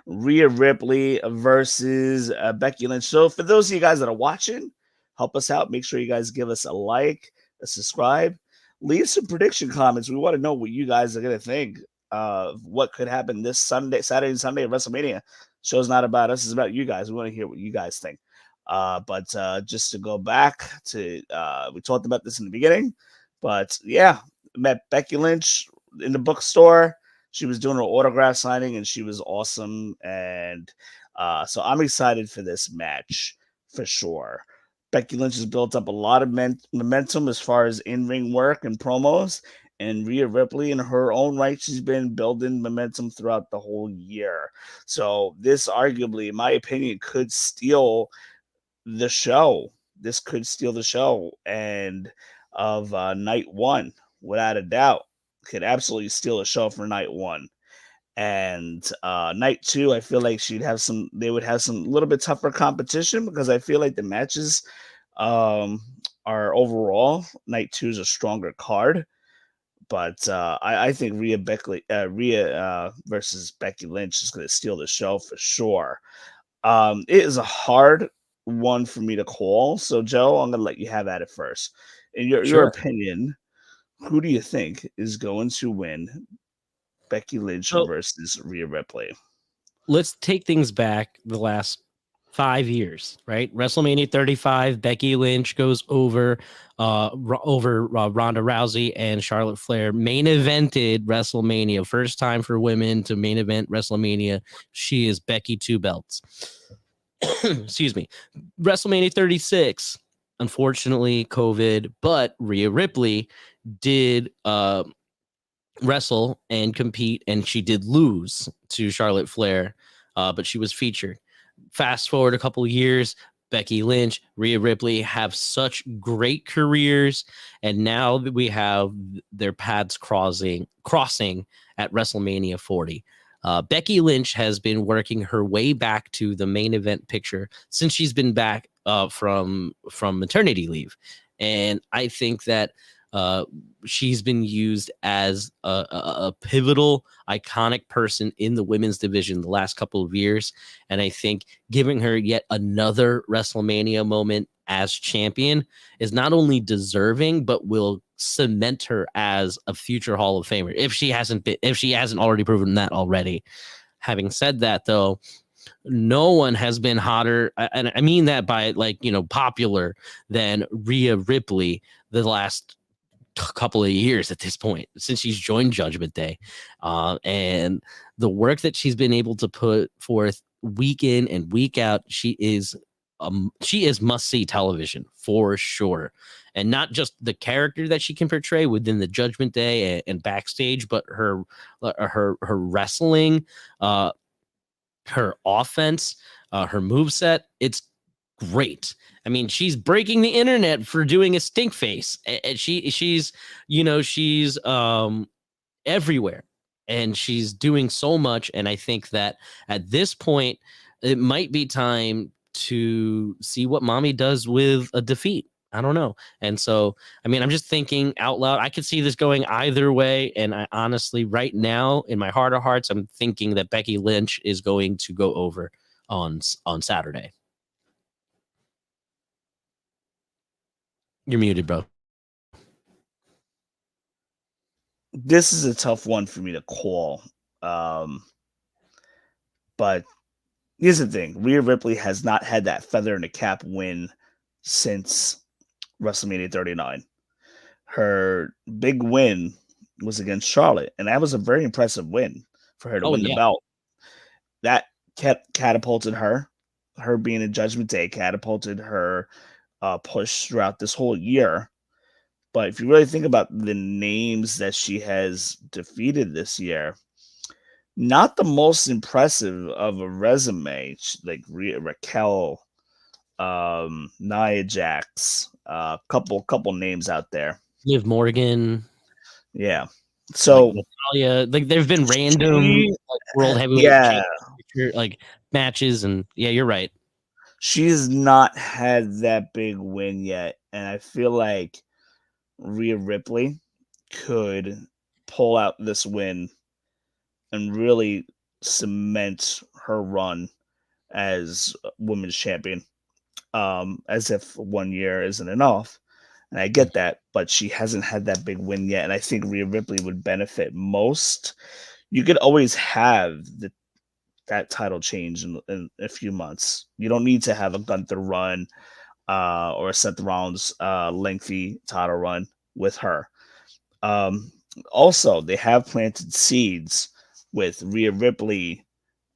Rhea Ripley versus Becky Lynch. So for those of you guys that are watching, help us out. Make sure you guys give us a like, a subscribe. Leave some prediction comments. We want to know what you guys are going to think of what could happen this Saturday and Sunday at WrestleMania. Show's not about us. It's about you guys. We want to hear what you guys think. But just to go back to, we talked about this in the beginning. But yeah, met Becky Lynch in the bookstore. She was doing her autograph signing, and she was awesome. And so I'm excited for this match for sure. Becky Lynch has built up a lot of momentum as far as in-ring work and promos. And Rhea Ripley, in her own right, she's been building momentum throughout the whole year. So this arguably, in my opinion, could steal the show. This could steal the show and of night one, without a doubt. Could absolutely steal a show for night one. And night two, I feel like they would have some little bit tougher competition because I feel like the matches um, are overall, night two is a stronger card. But I think Rhea versus Becky Lynch is going to steal the show for sure. It is a hard one for me to call. So, Joe, I'm going to let you have at it first. In your Sure. opinion, who do you think is going to win Becky Lynch So versus Rhea Ripley? let's take things back the last 5 years, right? WrestleMania 35, Becky Lynch goes over Ronda Rousey and Charlotte Flair. Main evented WrestleMania, first time for women to main event WrestleMania. She is Becky Two Belts. Excuse me. WrestleMania 36, unfortunately, COVID, but Rhea Ripley did wrestle and compete, and she did lose to Charlotte Flair, but she was featured. Fast forward a couple of years, Becky Lynch, Rhea Ripley have such great careers, and now we have their paths crossing at WrestleMania 40. Becky Lynch has been working her way back to the main event picture since she's been back from maternity leave, and I think that she's been used as a pivotal, iconic person in the women's division the last couple of years. And I think giving her yet another WrestleMania moment as champion is not only deserving, but will cement her as a future Hall of Famer if she hasn't already proven that already. Having said that, though, no one has been hotter, and I mean that by popular, than Rhea Ripley the last couple of years at this point since she's joined Judgment Day, and the work that she's been able to put forth week in and week out, she is must-see television for sure. And not just the character that she can portray within the Judgment Day and backstage, but her wrestling, her offense, her moveset. It's great. I mean, she's breaking the internet for doing a stink face. And she's everywhere, and she's doing so much. And I think that at this point, it might be time to see what mommy does with a defeat. I don't know. And so, I mean, I'm just thinking out loud. I could see this going either way. And I honestly, right now, in my heart of hearts, I'm thinking that Becky Lynch is going to go over on Saturday. You're muted, bro. This is a tough one for me to call. But here's the thing. Rhea Ripley has not had that feather in the cap win since WrestleMania 39. Her big win was against Charlotte, and that was a very impressive win for her to win the belt. That catapulted her. Her being in Judgment Day catapulted her push throughout this whole year. But if you really think about the names that she has defeated this year, not the most impressive of a resume, like Raquel, Nia Jax, couple names out there. Liv Morgan. Yeah. So Natalia, there've been random world heavyweight matches, and you're right. She's not had that big win yet, and I feel like Rhea Ripley could pull out this win and really cement her run as women's champion. As if 1 year isn't enough. And I get that, but she hasn't had that big win yet. And I think Rhea Ripley would benefit most. You could always have that title change in a few months. You don't need to have a Gunther run or a Seth Rollins lengthy title run with her. Um, Also, they have planted seeds with Rhea Ripley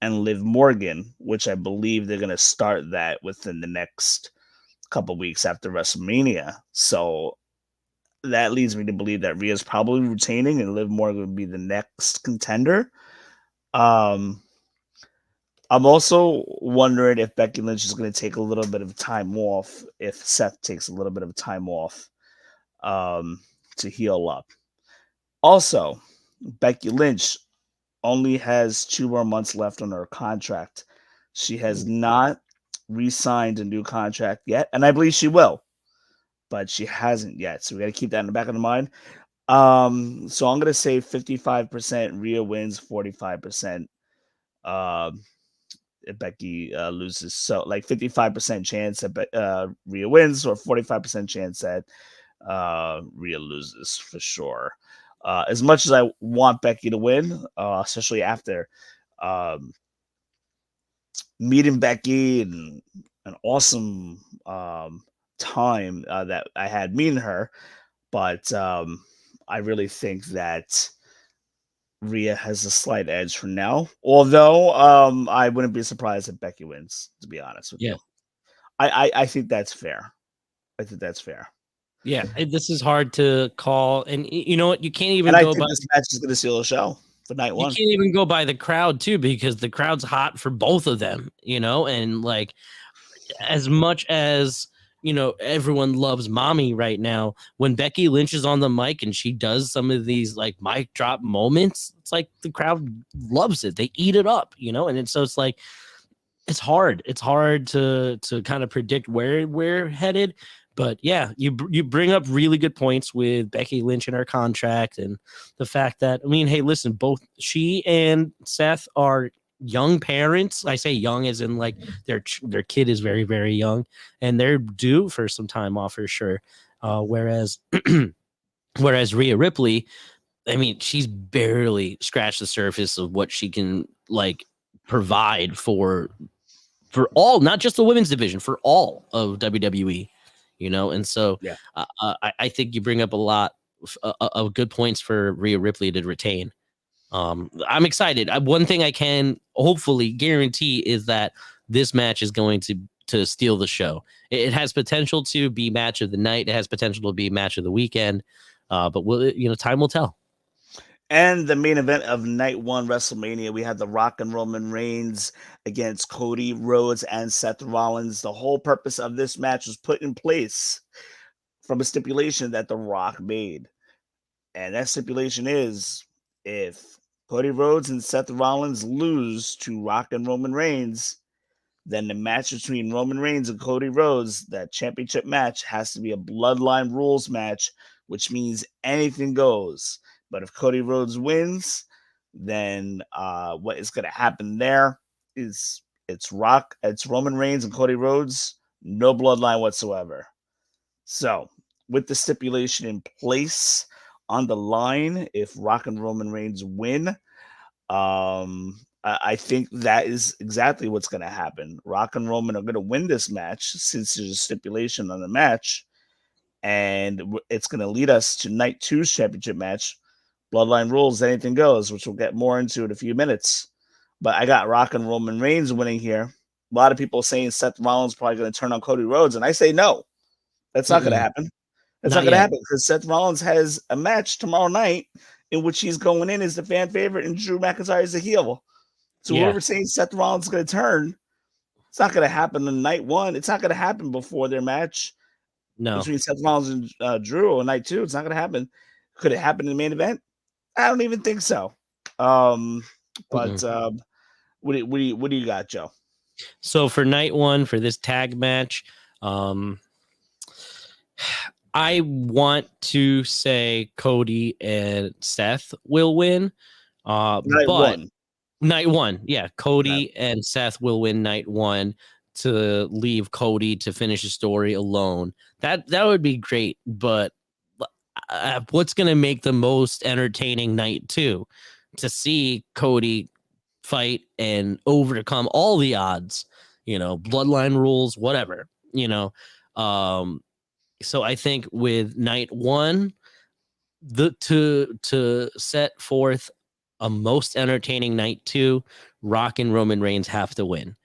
and Liv Morgan, which I believe they're going to start that within the next couple weeks after WrestleMania. So that leads me to believe that Rhea's probably retaining and Liv Morgan would be the next contender. Um, I'm also wondering if Becky Lynch is going to take a little bit of time off, if Seth takes a little bit of time off um, to heal up. Also, Becky Lynch only has 2 more months left on her contract. She has not re-signed a new contract yet, and I believe she will, but she hasn't yet. So we got to keep that in the back of the mind. So I'm gonna say 55% Rhea wins, 45% Becky loses. So like 55% chance that Rhea wins, or 45% chance that Rhea loses for sure. As much as I want Becky to win, especially after um, meeting Becky and an awesome time that I had meeting her, but I really think that Rhea has a slight edge for now. Although I wouldn't be surprised if Becky wins. To be honest with Yeah. you, I think that's fair. I think that's fair. Yeah, this is hard to call, and you know what? You can't And even I go think by this match is going to seal the show for night you one. can't even go by the crowd too, because the crowd's hot for both of them, and like as much as everyone loves mommy right now, when Becky Lynch is on the mic and she does some of these like mic drop moments, it's like the crowd loves it. They eat it up, so it's like it's hard to kind of predict where we're headed. But yeah, you bring up really good points with Becky Lynch and her contract, and the fact that, I mean, hey, listen, both she and Seth are young parents. I say young as in like their kid is very, very young, and they're due for some time off for sure. Whereas whereas Rhea Ripley, I mean, she's barely scratched the surface of what she can like provide for all, not just the women's division, for all of WWE, and so Yeah. I think you bring up a lot of good points for Rhea Ripley to retain. I'm excited. One thing I can hopefully guarantee is that this match is going to steal the show. It has potential to be match of the night. It has potential to be match of the weekend. But time will tell. And the main event of night one WrestleMania, we had The Rock and Roman Reigns against Cody Rhodes and Seth Rollins. The whole purpose of this match was put in place from a stipulation that The Rock made. And that stipulation is, if Cody Rhodes and Seth Rollins lose to Rock and Roman Reigns, then the match between Roman Reigns and Cody Rhodes, that championship match, has to be a bloodline rules match, which means anything goes. But if Cody Rhodes wins, then what is going to happen there is it's Roman Reigns and Cody Rhodes, no bloodline whatsoever. So, with the stipulation in place on the line, if Rock and Roman Reigns win, I think that is exactly what's going to happen. Rock and Roman are going to win this match since there's a stipulation on the match, and it's going to lead us to night two's championship match. Bloodline rules, anything goes, which we'll get more into in a few minutes. But I got Rock and Roman Reigns winning here. A lot of people saying Seth Rollins probably going to turn on Cody Rhodes, and I say no. That's not going to happen. That's not going to happen because Seth Rollins has a match tomorrow night in which he's going in as the fan favorite and Drew McIntyre is the heel. So whoever's saying Seth Rollins is going to turn, it's not going to happen on night one. It's not going to happen before their match between Seth Rollins and Drew on night two. It's not going to happen. Could it happen in the main event? I don't even think so. What do you got, Joe? So for night one, for this tag match, I want to say Cody and Seth will win. Night one, yeah, Cody and Seth will win night one to leave Cody to finish the story alone. That would be great, but what's going to make the most entertaining night two? To see Cody fight and overcome all the odds, bloodline rules, whatever, So I think with night one, to set forth a most entertaining night 2, Rock and Roman Reigns have to win.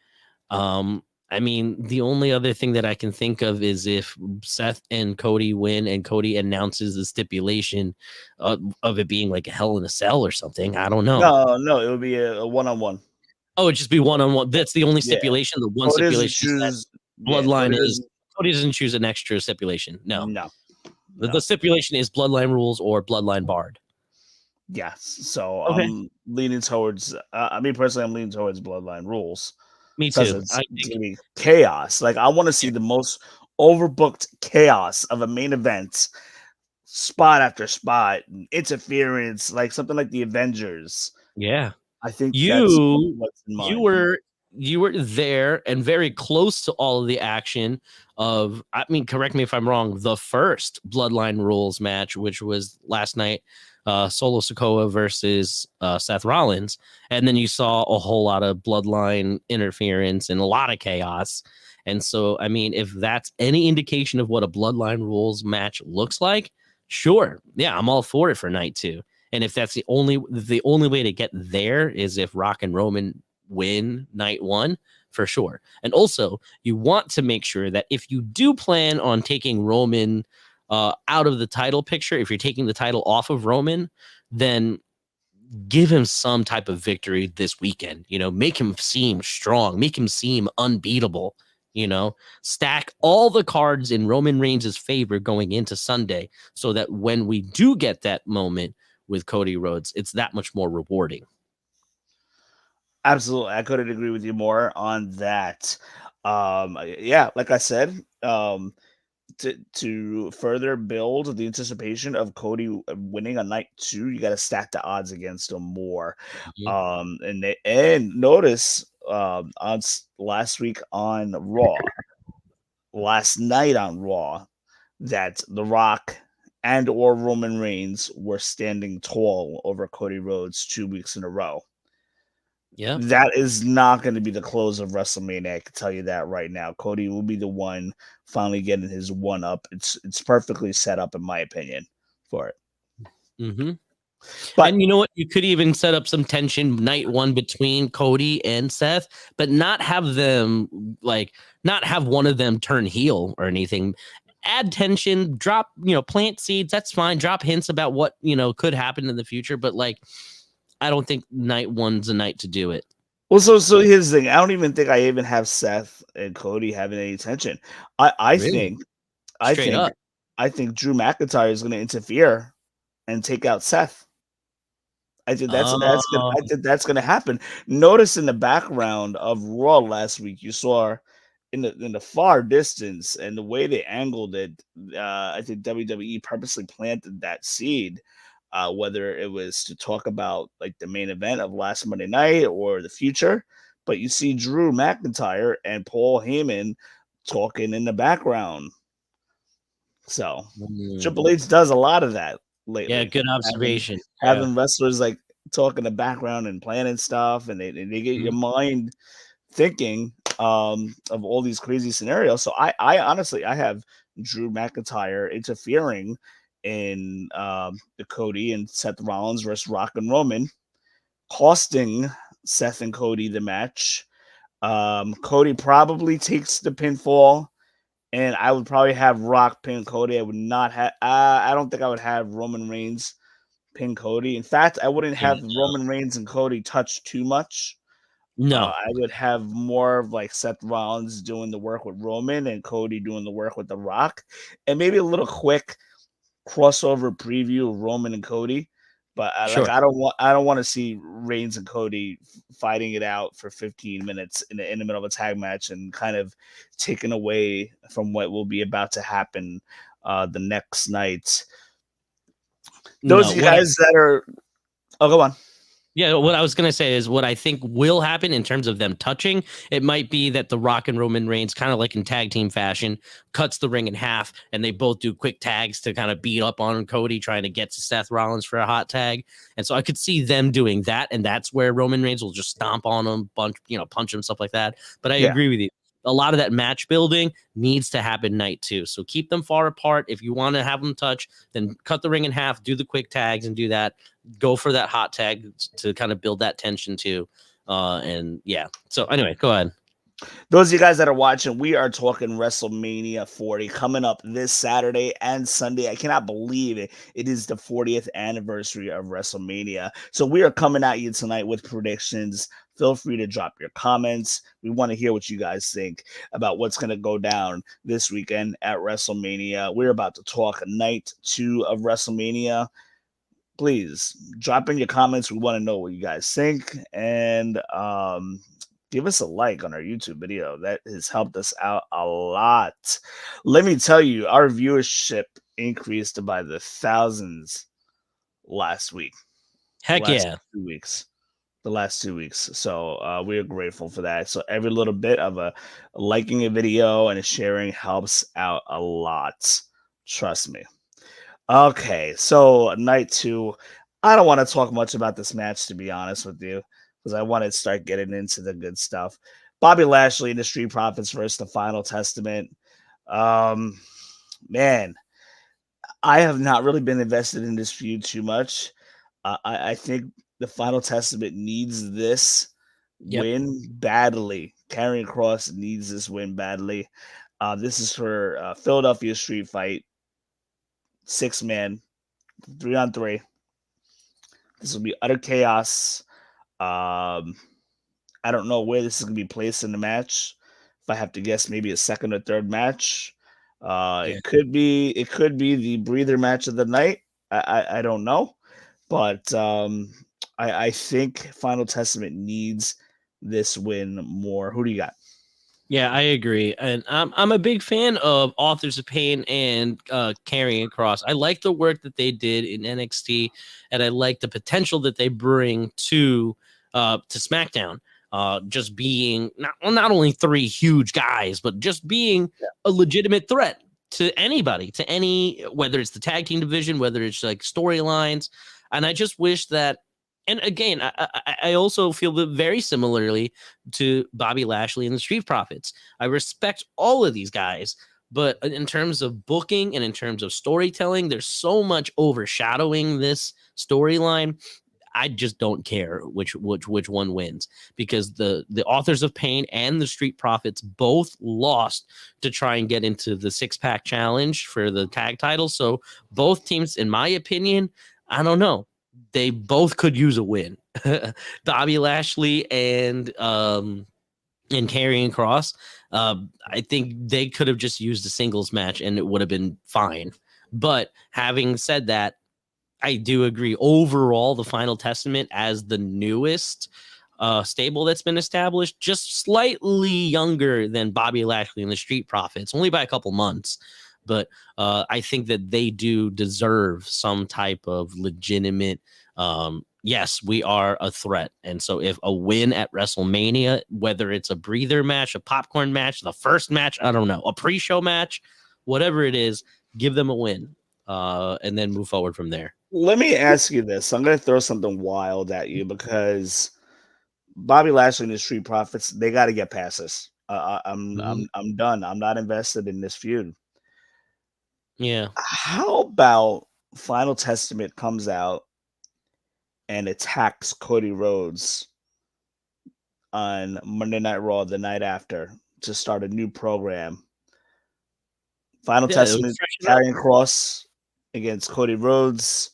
I mean, the only other thing that I can think of is if Seth and Cody win and Cody announces the stipulation of it being like a Hell in a Cell or something. I don't know. No, it would be a one-on-one. Oh, it'd just be one-on-one. That's the only Yeah. stipulation. The one Cody doesn't stipulation is that choose. Yeah, Bloodline is Cody doesn't choose an extra stipulation. No. No. The stipulation is Bloodline rules or Bloodline barred. Yes. So Okay. I'm leaning towards. I mean, personally, I'm leaning towards Bloodline rules. Me Because too. it's gonna be chaos. Like I want to see the most overbooked chaos of a main event, spot after spot, interference, like something like the Avengers. Yeah. I think that's You what's in you mind. were there and very close to all of the action of, I mean, correct me if I'm wrong, the first Bloodline rules match, which was last night, Solo Sikoa versus Seth Rollins, and then you saw a whole lot of Bloodline interference and a lot of chaos. And so, I mean, if that's any indication of what a Bloodline rules match looks like, sure, yeah, I'm all for it for night 2. And if that's the only way to get there is if Rock and Roman win night 1, for sure. And also, you want to make sure that if you do plan on taking Roman out of the title picture, if you're taking the title off of Roman, then give him some type of victory this weekend. You know, make him seem strong, make him seem unbeatable. You know, stack all the cards in Roman Reigns' favor going into Sunday so that when we do get that moment with Cody Rhodes, it's that much more rewarding. Absolutely, I couldn't agree with you more on that. Yeah, like I said, to further build the anticipation of Cody winning on night 2, you got to stack the odds against him more. And notice last week on Raw, last night on Raw, that The Rock and or Roman Reigns were standing tall over Cody Rhodes 2 weeks in a row. Yeah. That is not going to be the close of WrestleMania. I can tell you that right now. Cody will be the one finally getting his one up. It's perfectly set up, in my opinion, for it. Mm-hmm. But and you know what? You could even set up some tension night 1 between Cody and Seth, but not have them not have one of them turn heel or anything. Add tension, drop, plant seeds. That's fine. Drop hints about what, could happen in the future. But I don't think night 1's a night to do it. Well, so here's the thing. I don't even think I even have Seth and Cody having any tension. I Really? think I think Drew McIntyre is going to interfere and take out Seth. I think that's gonna happen. Notice in the background of Raw last week, you saw in the far distance and the way they angled it. I think WWE purposely planted that seed, whether it was to talk about like the main event of last Monday night or the future. But you see Drew McIntyre and Paul Heyman talking in the background. So Triple H does a lot of that lately. Yeah, good observation. Having wrestlers like talk in the background and planning stuff, and they get your mind thinking of all these crazy scenarios. So I honestly I have Drew McIntyre interfering in the Cody and Seth Rollins versus Rock and Roman, costing Seth and Cody the match. Cody probably takes the pinfall. And I would probably have Rock pin Cody. I would not have. I don't think I would have Roman Reigns pin Cody. In fact, I wouldn't have Roman Reigns and Cody touch too much. No, I would have more of like Seth Rollins doing the work with Roman and Cody doing the work with The Rock, and maybe a little quick crossover preview of Roman and Cody. But sure. I don't want to see Reigns and Cody fighting it out for 15 minutes in the middle of a tag match and kind of taken away from what will be about to happen the next night. Those guys that are go on. Yeah, what I was going to say is what I think will happen in terms of them touching. It might be that The Rock and Roman Reigns, kind of like in tag team fashion, cuts the ring in half, and they both do quick tags to kind of beat up on Cody, trying to get to Seth Rollins for a hot tag. And so I could see them doing that, and that's where Roman Reigns will just stomp on him, punch him, stuff like that. But I agree with you. a lot of that match building needs to happen night 2. So keep them far apart. If you want to have them touch, then cut the ring in half, do the quick tags and do that. Go for that hot tag to kind of build that tension too. And yeah. So anyway, go ahead. Those of you guys that are watching, we are talking WrestleMania 40 coming up this Saturday and Sunday. I cannot believe it. It is the 40th anniversary of WrestleMania. So we are coming at you tonight with predictions. Feel free to drop your comments. We want to hear what you guys think about what's going to go down this weekend at WrestleMania. We're about to talk night 2 of WrestleMania. Please drop in your comments. We want to know what you guys think. And give us a like on our YouTube video. That has helped us out a lot. Let me tell you, our viewership increased by the thousands last week. Heck yeah. 2 weeks. The last 2 weeks. So we are grateful for that. So every little bit of a liking a video and a sharing helps out a lot. Trust me. Okay, so night 2. I don't want to talk much about this match, to be honest with you, because I want to start getting into the good stuff. Bobby Lashley and the Street Profits versus the Final Testament. Man, I have not really been invested in this feud too much. I think the Final Testament needs this win badly. Karrion Kross needs this win badly. This is for Philadelphia Street Fight. 6-man, 3-on-3. This will be utter chaos. I don't know where this is going to be placed in the match. If I have to guess, maybe a second or third match. It could be the breather match of the night. I don't know, but I think Final Testament needs this win more. Who do you got? Yeah, I agree, and I'm a big fan of Authors of Pain and Karrion Kross. I like the work that they did in NXT, and I like the potential that they bring to SmackDown. Just being not only 3 huge guys, but just being a legitimate threat to anybody, to any, whether it's the tag team division, whether it's like storylines, and I just wish that. And again, I also feel that very similarly to Bobby Lashley and the Street Profits. I respect all of these guys, but in terms of booking and in terms of storytelling, there's so much overshadowing this storyline. I just don't care which one wins, because the Authors of Pain and the Street Profits both lost to try and get into the 6-pack challenge for the tag titles. So both teams, in my opinion, I don't know, they both could use a win. Bobby Lashley and Karrion Kross, I think they could have just used a singles match and it would have been fine. But having said that, I do agree. Overall, the Final Testament, as the newest stable that's been established, just slightly younger than Bobby Lashley and the Street Profits, only by a couple months. But I think that they do deserve some type of legitimate, yes, we are a threat. And so if a win at WrestleMania, whether it's a breather match, a popcorn match, the first match, I don't know, a pre-show match, whatever it is, give them a win and then move forward from there. Let me ask you this. I'm going to throw something wild at you, because Bobby Lashley and the Street Profits, they got to get past this. I'm done. I'm not invested in this feud. Yeah. How about Final Testament comes out and attacks Cody Rhodes on Monday Night Raw the night after to start a new program? Final Testament, Karrion Kross against Cody Rhodes.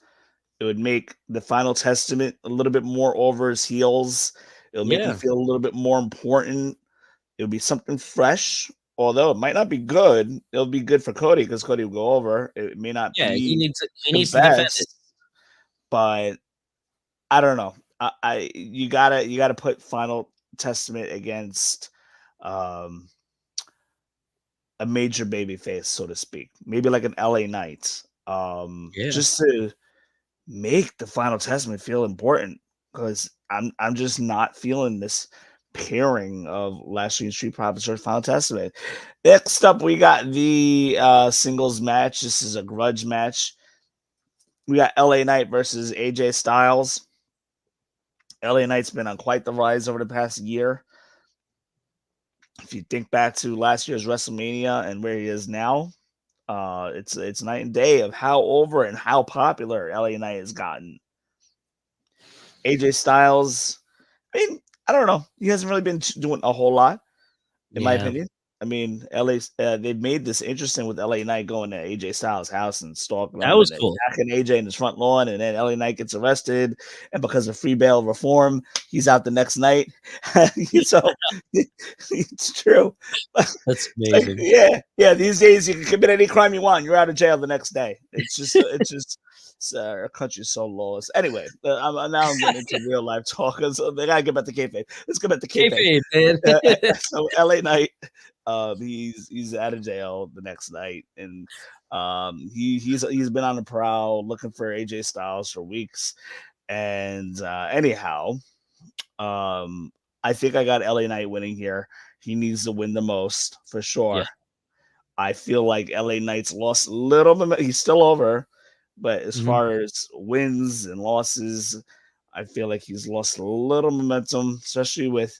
It would make the Final Testament a little bit more over his heels. It'll make him feel a little bit more important. It'll be something fresh. Although it might not be good, it'll be good for Cody because Cody will go over. It may not be he needs to best, defend it. But I don't know. You gotta put Final Testament against a major baby face, so to speak. Maybe like an LA Knight. Just to make the Final Testament feel important, because I'm just not feeling this pairing of Lashley and Street Profits or Final Testament. Next up, we got the singles match. This is a grudge match. We got LA Knight versus AJ Styles. LA Knight's been on quite the rise over the past year. if you think back to last year's WrestleMania and where he is now, it's night and day of how over and how popular LA Knight has gotten. AJ Styles, I mean, I don't know. He hasn't really been doing a whole lot, in my Yeah, opinion. I mean, they've made this interesting with LA Knight going to AJ Styles' house and stalking that him was and cool. attacking AJ in his front lawn, and then LA Knight gets arrested, and because of free bail reform, he's out the next night. So it's true. That's It's like, amazing. yeah. These days, you can commit any crime you want, you're out of jail the next day. Our country's so lost. Anyway, now I'm getting into real life talk. So they gotta get back to kayfabe. Let's get back to kayfabe. Kayfabe, man. So LA Knight, he's out of jail the next night, and he's been on the prowl looking for AJ Styles for weeks. And anyhow, I think I got LA Knight winning here. He needs to win the most for Yeah. sure. I feel like LA Knight's lost a little bit. He's still over, but as Mhm. far as wins and losses, I feel like he's lost a little momentum, especially with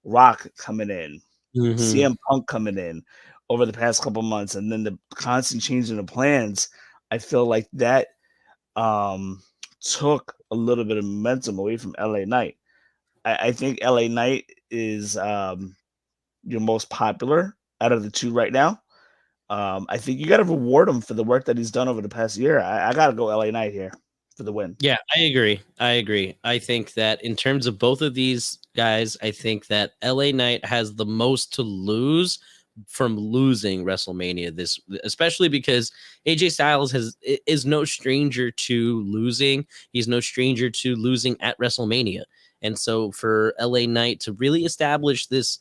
Rock coming in, Mhm. CM Punk coming in over the past couple months, and then the constant changing of plans. I feel like that took a little bit of momentum away from LA Knight. I think LA Knight is your most popular out of the two right now. I think you got to reward him for the work that he's done over the past year. I got to go LA Knight here for the win. Yeah, I agree. I think that in terms of both of these guys, I think that LA Knight has the most to lose from losing WrestleMania this, especially because AJ Styles is no stranger to losing. He's no stranger to losing at WrestleMania. And so for LA Knight to really establish this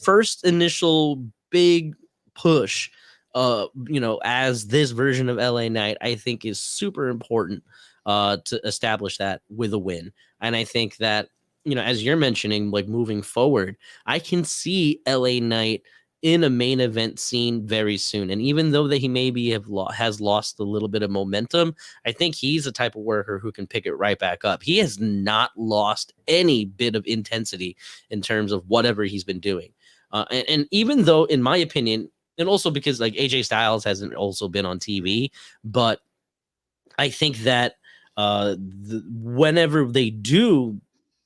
first initial big push as this version of LA Knight, I think is super important to establish that with a win. And I think that, as you're mentioning, like moving forward, I can see LA Knight in a main event scene very soon. And even though that he maybe has lost a little bit of momentum, I think he's the type of worker who can pick it right back up. He has not lost any bit of intensity in terms of whatever he's been doing. And even though, in my opinion, and also because like AJ Styles hasn't also been on TV, but I think that whenever they do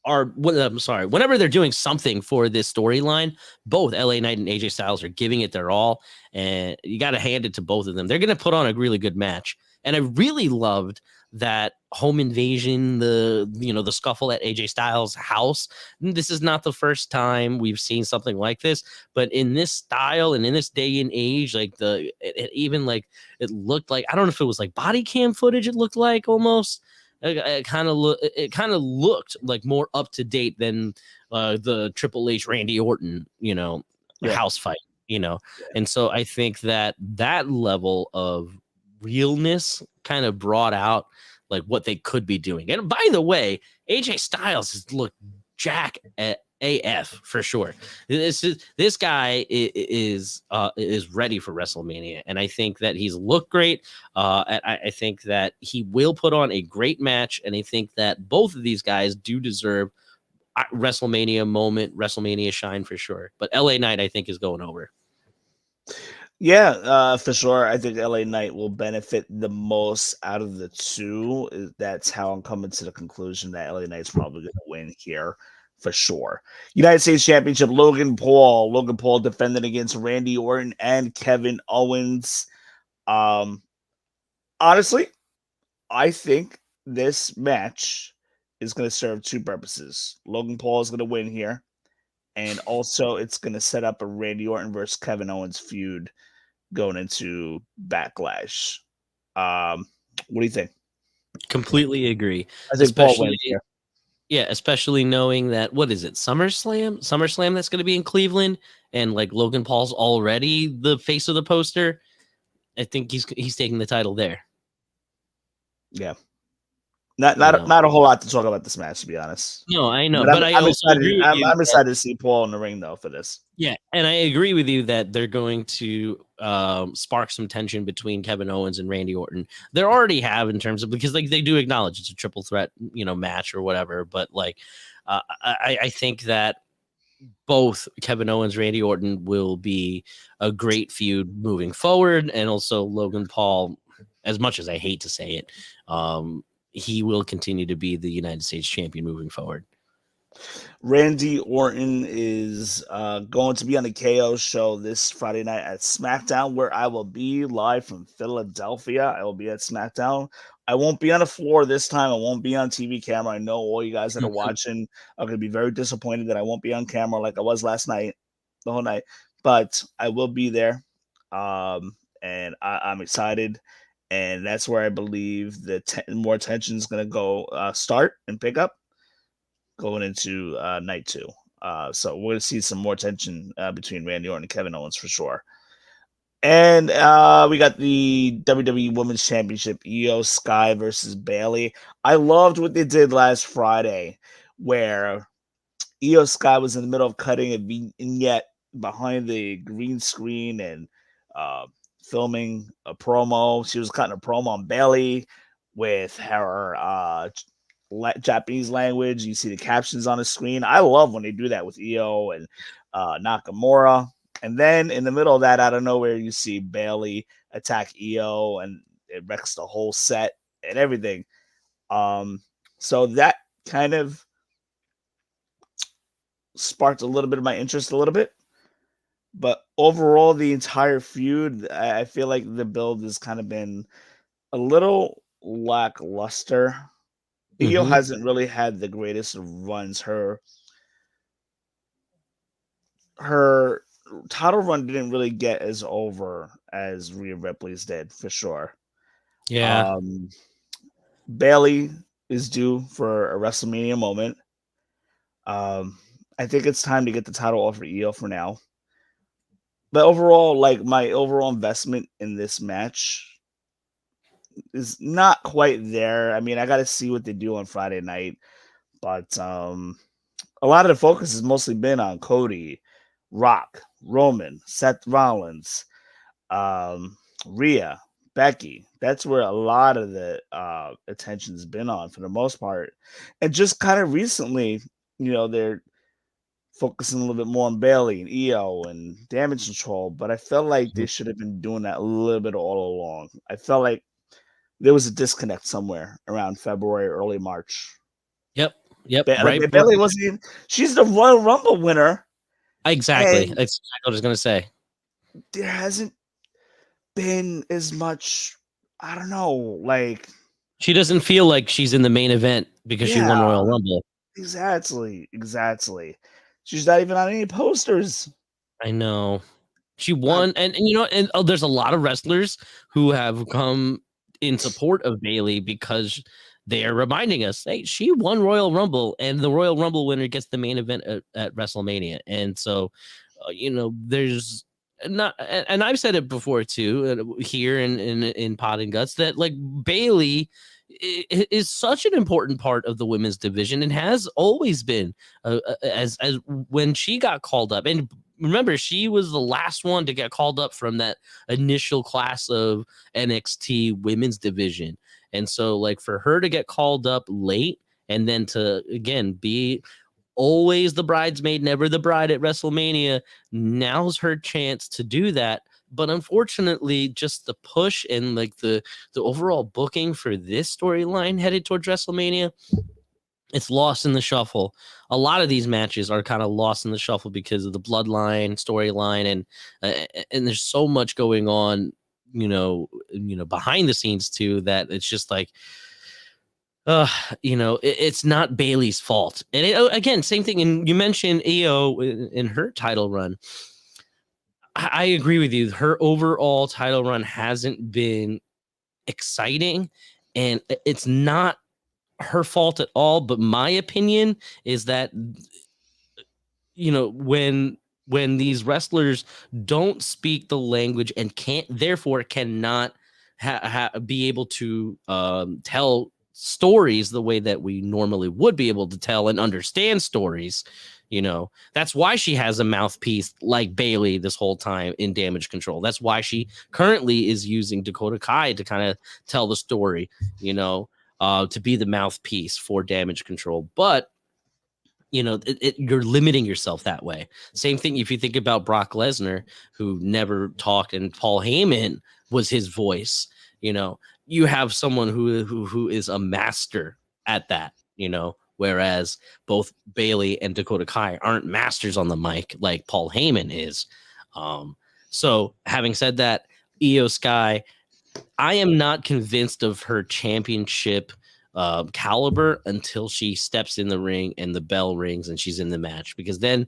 whenever they're doing something for this storyline, both LA Knight and AJ Styles are giving it their all, and you got to hand it to both of them. They're going to put on a really good match, and I really loved that home invasion, the scuffle at AJ Styles' house. This is not the first time we've seen something like this, but in this style and in this day and age, like it looked like, I don't know if it was like body cam footage. It looked like almost. It kind of looked like more up to date than the Triple H Randy Orton, Yeah. house fight, and so I think that level of realness kind of brought out like what they could be doing. And by the way, AJ Styles has looked jack at AF for sure. This guy is ready for WrestleMania, and I think that he's looked great. I think that he will put on a great match, and I think that both of these guys do deserve WrestleMania moment, WrestleMania shine for sure. But LA Knight, I think, is going over. Yeah, for sure. I think LA Knight will benefit the most out of the two. That's how I'm coming to the conclusion that LA Knight's probably going to win here for sure. United States Championship, Logan Paul. Logan Paul defending against Randy Orton and Kevin Owens. Honestly, I think this match is going to serve two purposes. Logan Paul is going to win here, and also it's going to set up a Randy Orton versus Kevin Owens feud going into Backlash. What do you think? Completely agree. I think Paul wins here. Yeah, especially knowing that, what is it, SummerSlam that's going to be in Cleveland, and like Logan Paul's already the face of the poster. I think he's taking the title there. Yeah. Not a whole lot to talk about this match, to be honest. No, I know, but I'm excited. I'm excited to see Paul in the ring though for this. Yeah, and I agree with you that they're going to spark some tension between Kevin Owens and Randy Orton. They already have, in terms of, because like they do acknowledge it's a triple threat, match or whatever. But like, I think that both Kevin Owens, Randy Orton will be a great feud moving forward, and also Logan Paul. As much as I hate to say it, he will continue to be the United States champion moving forward. Randy Orton is going to be on the KO show this Friday night at SmackDown, where I will be live from Philadelphia. I will be at SmackDown. I won't be on the floor this time. I won't be on TV camera. I know all you guys that are watching are going to be very disappointed that I won't be on camera like I was last night, the whole night. But I will be there, and I'm excited. And that's where I believe the more tension is going to go start and pick up going into night 2. So we're going to see some more tension between Randy Orton and Kevin Owens for sure. And we got the WWE Women's Championship, Io Sky versus Bayley. I loved what they did last Friday, where Io Sky was in the middle of cutting a vignette behind the green screen and filming a promo. She was cutting a promo on Bayley with her Japanese language. You see the captions on the screen. I love when they do that with Io and Nakamura. And then in the middle of that, out of nowhere, you see Bayley attack Io, and it wrecks the whole set and everything. So that kind of sparked a little bit of my interest a little bit. But overall, the entire feud, I feel like the build has kind of been a little lackluster. Io hasn't really had the greatest of runs. Her title run didn't really get as over as Rhea Ripley's did, for sure. Yeah. Bayley is due for a WrestleMania moment. I think it's time to get the title off of Io for now. But overall, like, my overall investment in this match is not quite there. I mean, I got to see what they do on Friday night, but a lot of the focus has mostly been on Cody, Rock, Roman, Seth Rollins, Rhea, Becky. That's where a lot of the attention's been on for the most part. And just kind of recently, they're focusing a little bit more on Bayley and Io and damage control, but I felt like they should have been doing that a little bit all along. I felt like there was a disconnect somewhere around February, early March. Yep. Right. Bayley wasn't even, she's the Royal Rumble winner. Exactly. That's exactly what I was going to say. There hasn't been as much, I don't know, like, she doesn't feel like she's in the main event because she won Royal Rumble. Exactly. She's not even on any posters. I know. She won, and there's a lot of wrestlers who have come in support of Bayley because they are reminding us, hey, she won Royal Rumble, and the Royal Rumble winner gets the main event at WrestleMania. And so, there's not, and I've said it before too, here in Pod and Guts, that like Bayley is such an important part of the women's division and has always been, as when she got called up. And remember, she was the last one to get called up from that initial class of NXT women's division. And so, like, for her to get called up late and then to, again, be always the bridesmaid, never the bride at WrestleMania, now's her chance to do that. But unfortunately, just the push and like the overall booking for this storyline headed towards WrestleMania, it's lost in the shuffle. A lot of these matches are kind of lost in the shuffle because of the bloodline storyline, and there's so much going on, behind the scenes too, that it's just like, it's not Bayley's fault. And again, same thing. And you mentioned Io in her title run. I agree with you. Her overall title run hasn't been exciting, and it's not her fault at all. But my opinion is that, when these wrestlers don't speak the language and cannot be able to tell stories the way that we normally would be able to tell and understand stories, that's why she has a mouthpiece like Bayley this whole time in Damage Control. That's why she currently is using Dakota Kai to kind of tell the story, to be the mouthpiece for Damage Control. But you're limiting yourself that way. Same thing if you think about Brock Lesnar, who never talked, and Paul Heyman was his voice. You have someone who is a master at that. Whereas both Bailey and Dakota Kai aren't masters on the mic like Paul Heyman is. So having said that, Io Sky, I am not convinced of her championship caliber until she steps in the ring and the bell rings and she's in the match, because then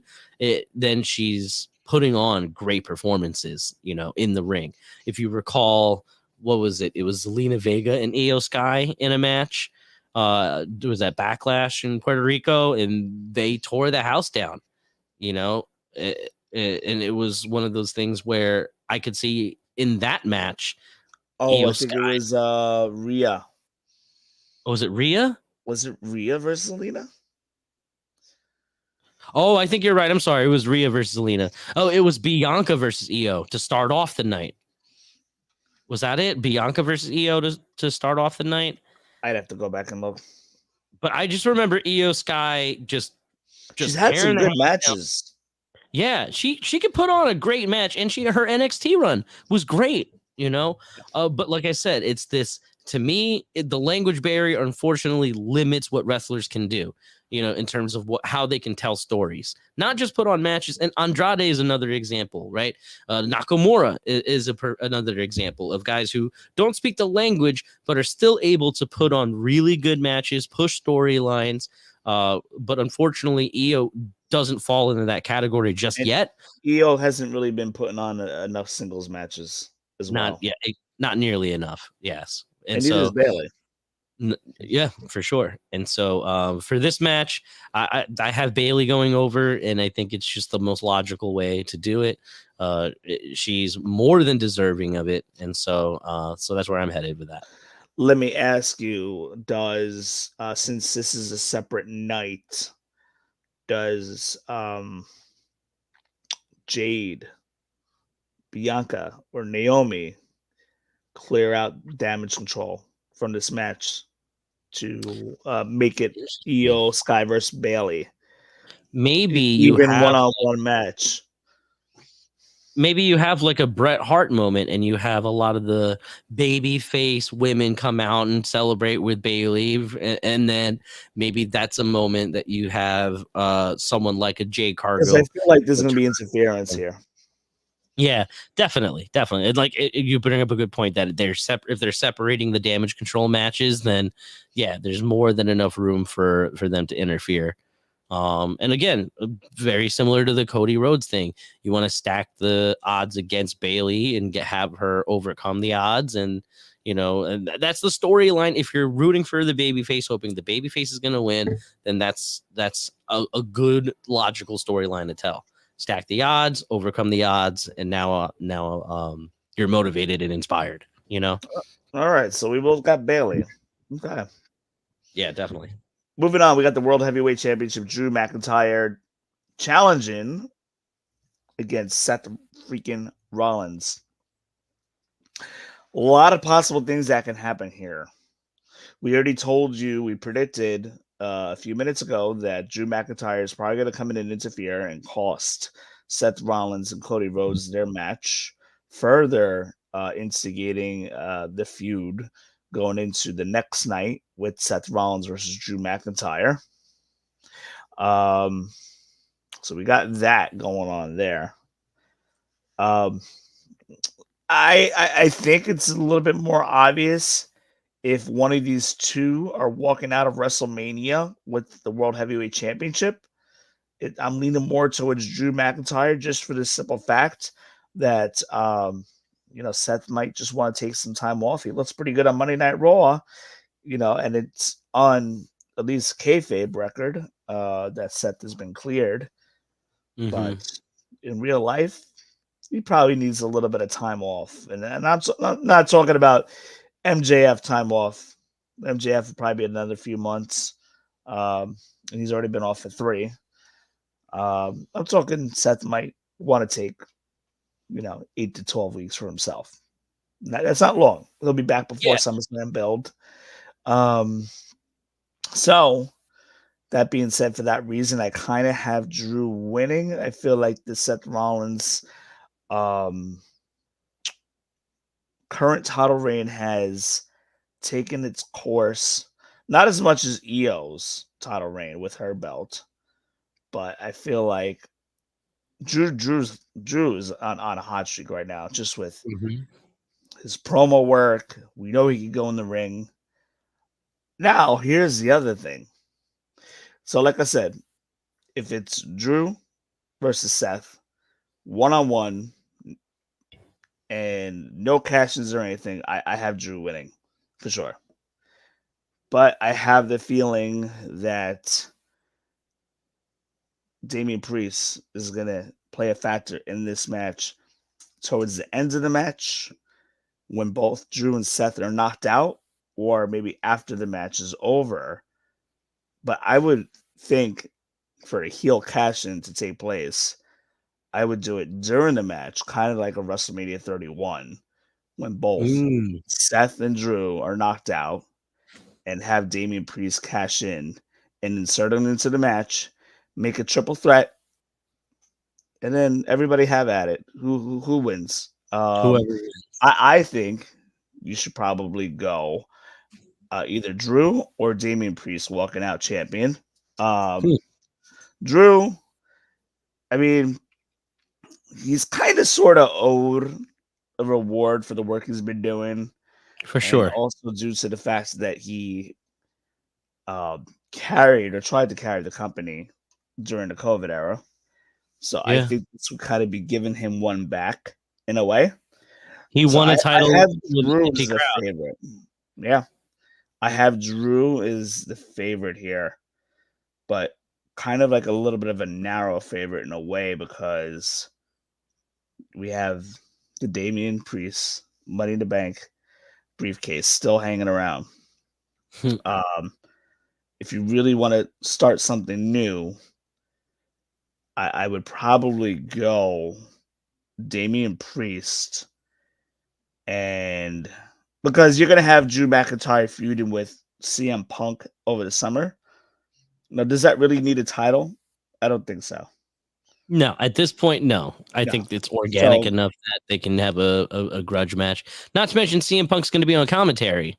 she's putting on great performances, in the ring. If you recall, what was it? It was Zelina Vega and Io Sky in a match. It was that Backlash in Puerto Rico, and they tore the house down. And it was one of those things where I could see in that match. Oh, Io I think Sky. it was Rhea. Oh, was it Rhea? Was it Rhea versus Zelina? Oh, I think you're right. I'm sorry. It was Rhea versus Zelina. Oh, it was Bianca versus Io to start off the night. Was that it? Bianca versus Io to start off the night? I'd have to go back and look. But I just remember Io Sky just She's had some good matches. Yeah, she could put on a great match, and her NXT run was great, But like I said, it's this, to me, the language barrier unfortunately limits what wrestlers can do, in terms of how they can tell stories, not just put on matches. And Andrade is another example, right? Nakamura is another example of guys who don't speak the language but are still able to put on really good matches, push storylines. But unfortunately, Io doesn't fall into that category just yet. Io hasn't really been putting on enough singles matches as well. Not nearly enough. Yes, and so neither is Bailey. Yeah, for sure. And so for this match, I have Bailey going over, and I think it's just the most logical way to do it. She's more than deserving of it, and so that's where I'm headed with that. Let me ask you, does since this is a separate night, does Jade, Bianca, or Naomi clear out Damage Control from this match to make it Io Sky versus Bailey? Maybe even one-on-one match. Maybe you have like a Bret Hart moment, and you have a lot of the baby face women come out and celebrate with Bailey, and then maybe that's a moment that you have someone like a Jade Cargill. I feel like there's going to be interference here. Yeah, definitely. And like you bring up a good point that if they're separating the Damage Control matches, then yeah, there's more than enough room for them to interfere. And again, very similar to the Cody Rhodes thing. You want to stack the odds against Bailey and have her overcome the odds, and and that's the storyline. If you're rooting for the babyface, hoping the babyface is going to win, then that's a good logical storyline to tell. Stack the odds, overcome the odds, and now you're motivated and inspired. All right, so we both got Bailey. Okay. Yeah, definitely. Moving on, we got the World Heavyweight Championship. Drew McIntyre challenging against Seth freaking Rollins. A lot of possible things that can happen here. We already told you, we predicted a few minutes ago that Drew McIntyre is probably going to come in and interfere and cost Seth Rollins and Cody Rhodes their match, further instigating the feud going into the next night with Seth Rollins versus Drew McIntyre. So we got that going on there. I think it's a little bit more obvious if one of these two are walking out of WrestleMania with the World Heavyweight Championship. I'm leaning more towards Drew McIntyre, just for the simple fact that Seth might just want to take some time off. He looks pretty good on Monday Night Raw, and it's on at least kayfabe record that Seth has been cleared. Mm-hmm. But in real life, he probably needs a little bit of time off. And I'm not talking about MJF time off. MJF will probably be another few months. And he's already been off for 3. I'm talking Seth might want to take 8 to 12 weeks for himself. That's not long. He'll be back before SummerSlam build. So That being said, for that reason, I kind of have Drew winning. I feel like the Seth Rollins um, current title reign has taken its course, not as much as Io's title reign with her belt, but I feel like Drew's on a hot streak right now, just with Mhm. his promo work. We know he can go in the ring. Now, here's the other thing. So, like I said, if it's Drew versus Seth, one on one, and no cash-ins or anything, I have Drew winning for sure. But I have the feeling that Damian Priest is gonna play a factor in this match towards the end of the match when both Drew and Seth are knocked out, or maybe after the match is over. But I would think for a heel cash in to take place, I would do it during the match, kind of like a WrestleMania 31, when both Mm. Seth and Drew are knocked out, and have Damian Priest cash in and insert him into the match, make a triple threat, and then everybody have at it. Who wins? Whoever it is. I think you should probably go either Drew or Damian Priest walking out champion. Hmm. Drew, I mean, he's kind of sort of owed a reward for the work he's been doing, For and sure. also due to the fact that he carried or tried to carry the company during the COVID era. So I Yeah. think this would kind of be giving him one back in a way. He So won a I title have with an Drew empty as the crowd. favorite. Yeah, I have Drew as the favorite here, but kind of like a little bit of a narrow favorite in a way because we have the Damian Priest Money in the Bank briefcase still hanging around. Hmm. If you really want to start something new, I would probably go Damian Priest, and because you're gonna have Drew McIntyre feuding with CM Punk over the summer. Now, does that really need a title? I don't think so. No, at this point, no. I No. think it's organic So enough that they can have a grudge match. Not to mention CM Punk's going to be on commentary,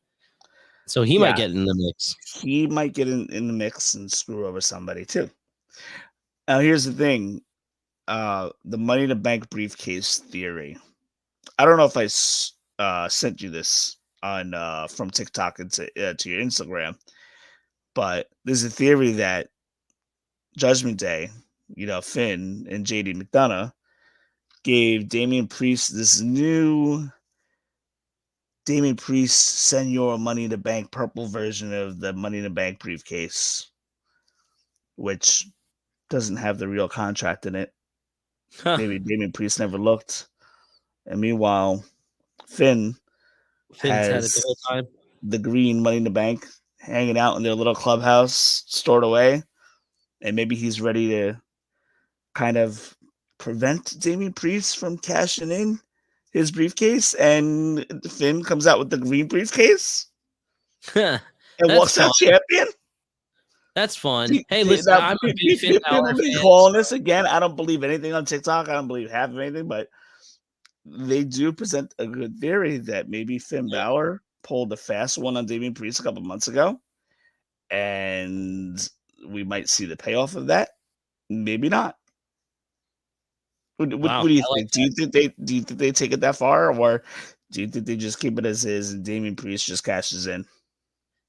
so he might yeah, get in the mix. he might get in the mix and screw over somebody too. Now, here's the thing: the Money in the Bank briefcase theory. I don't know if I sent you this on from TikTok into to your Instagram, but there's a theory that Judgment Day, Finn and JD McDonough gave Damian Priest this new Damian Priest Senor Money in the Bank purple version of the Money in the Bank briefcase, which doesn't have the real contract in it. Huh. Maybe Damian Priest never looked. And meanwhile, Finn Finn's had it the has whole time. the green Money in the Bank hanging out in their little clubhouse stored away. And maybe he's ready to kind of prevent Damian Priest from cashing in his briefcase. And Finn comes out with the green briefcase and That's walks fun. out champion. That's fun. Hey, listen, Now, I'm a big Finn people Balor be fan. calling this again. I don't believe anything on TikTok. I don't believe half of anything, but they do present a good theory that maybe Finn Yeah. Balor pulled a fast one on Damian Priest a couple months ago, and we might see the payoff of that. Maybe not. What Wow, do you I like think? Do you think they take it that far, or do you think they just keep it as is and Damian Priest just cashes in?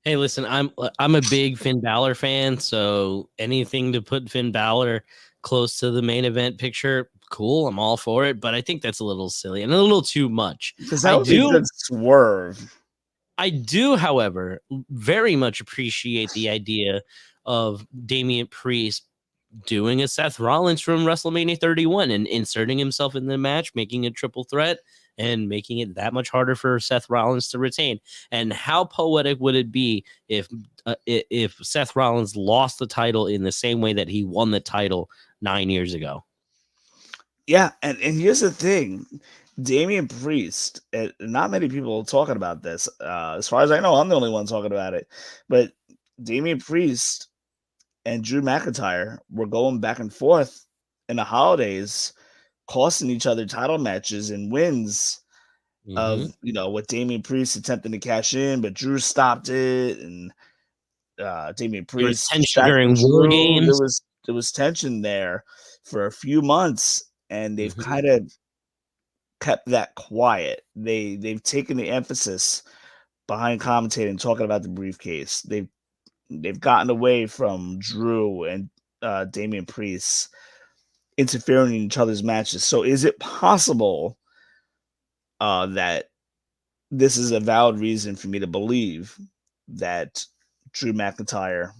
Hey, listen, I'm a big Finn Balor fan, so anything to put Finn Balor close to the main event picture, cool. I'm all for it, but I think that's a little silly and a little too much. Because I that would be a do, good swerve. however, very much appreciate the idea of Damian Priest doing a Seth Rollins from WrestleMania 31 and inserting himself in the match, making a triple threat and making it that much harder for Seth Rollins to retain. And how poetic would it be if Seth Rollins lost the title in the same way that he won the title 9 years ago? Yeah, and here's the thing. Damian Priest, not many people are talking about this. As far as I know, I'm the only one talking about it. But Damian Priest and Drew McIntyre were going back and forth in the holidays, costing each other title matches and wins Mm-hmm. of, with Damian Priest attempting to cash in, but Drew stopped it, and Damian There was Priest tension distracting during War Drew. There Games. was there was tension there for a few months, and they've Mm-hmm. kind of kept that quiet. They've taken the emphasis behind commentating, talking about the briefcase. They've gotten away from Drew and Damian Priest interfering in each other's matches. So is it possible that this is a valid reason for me to believe that Drew McIntyre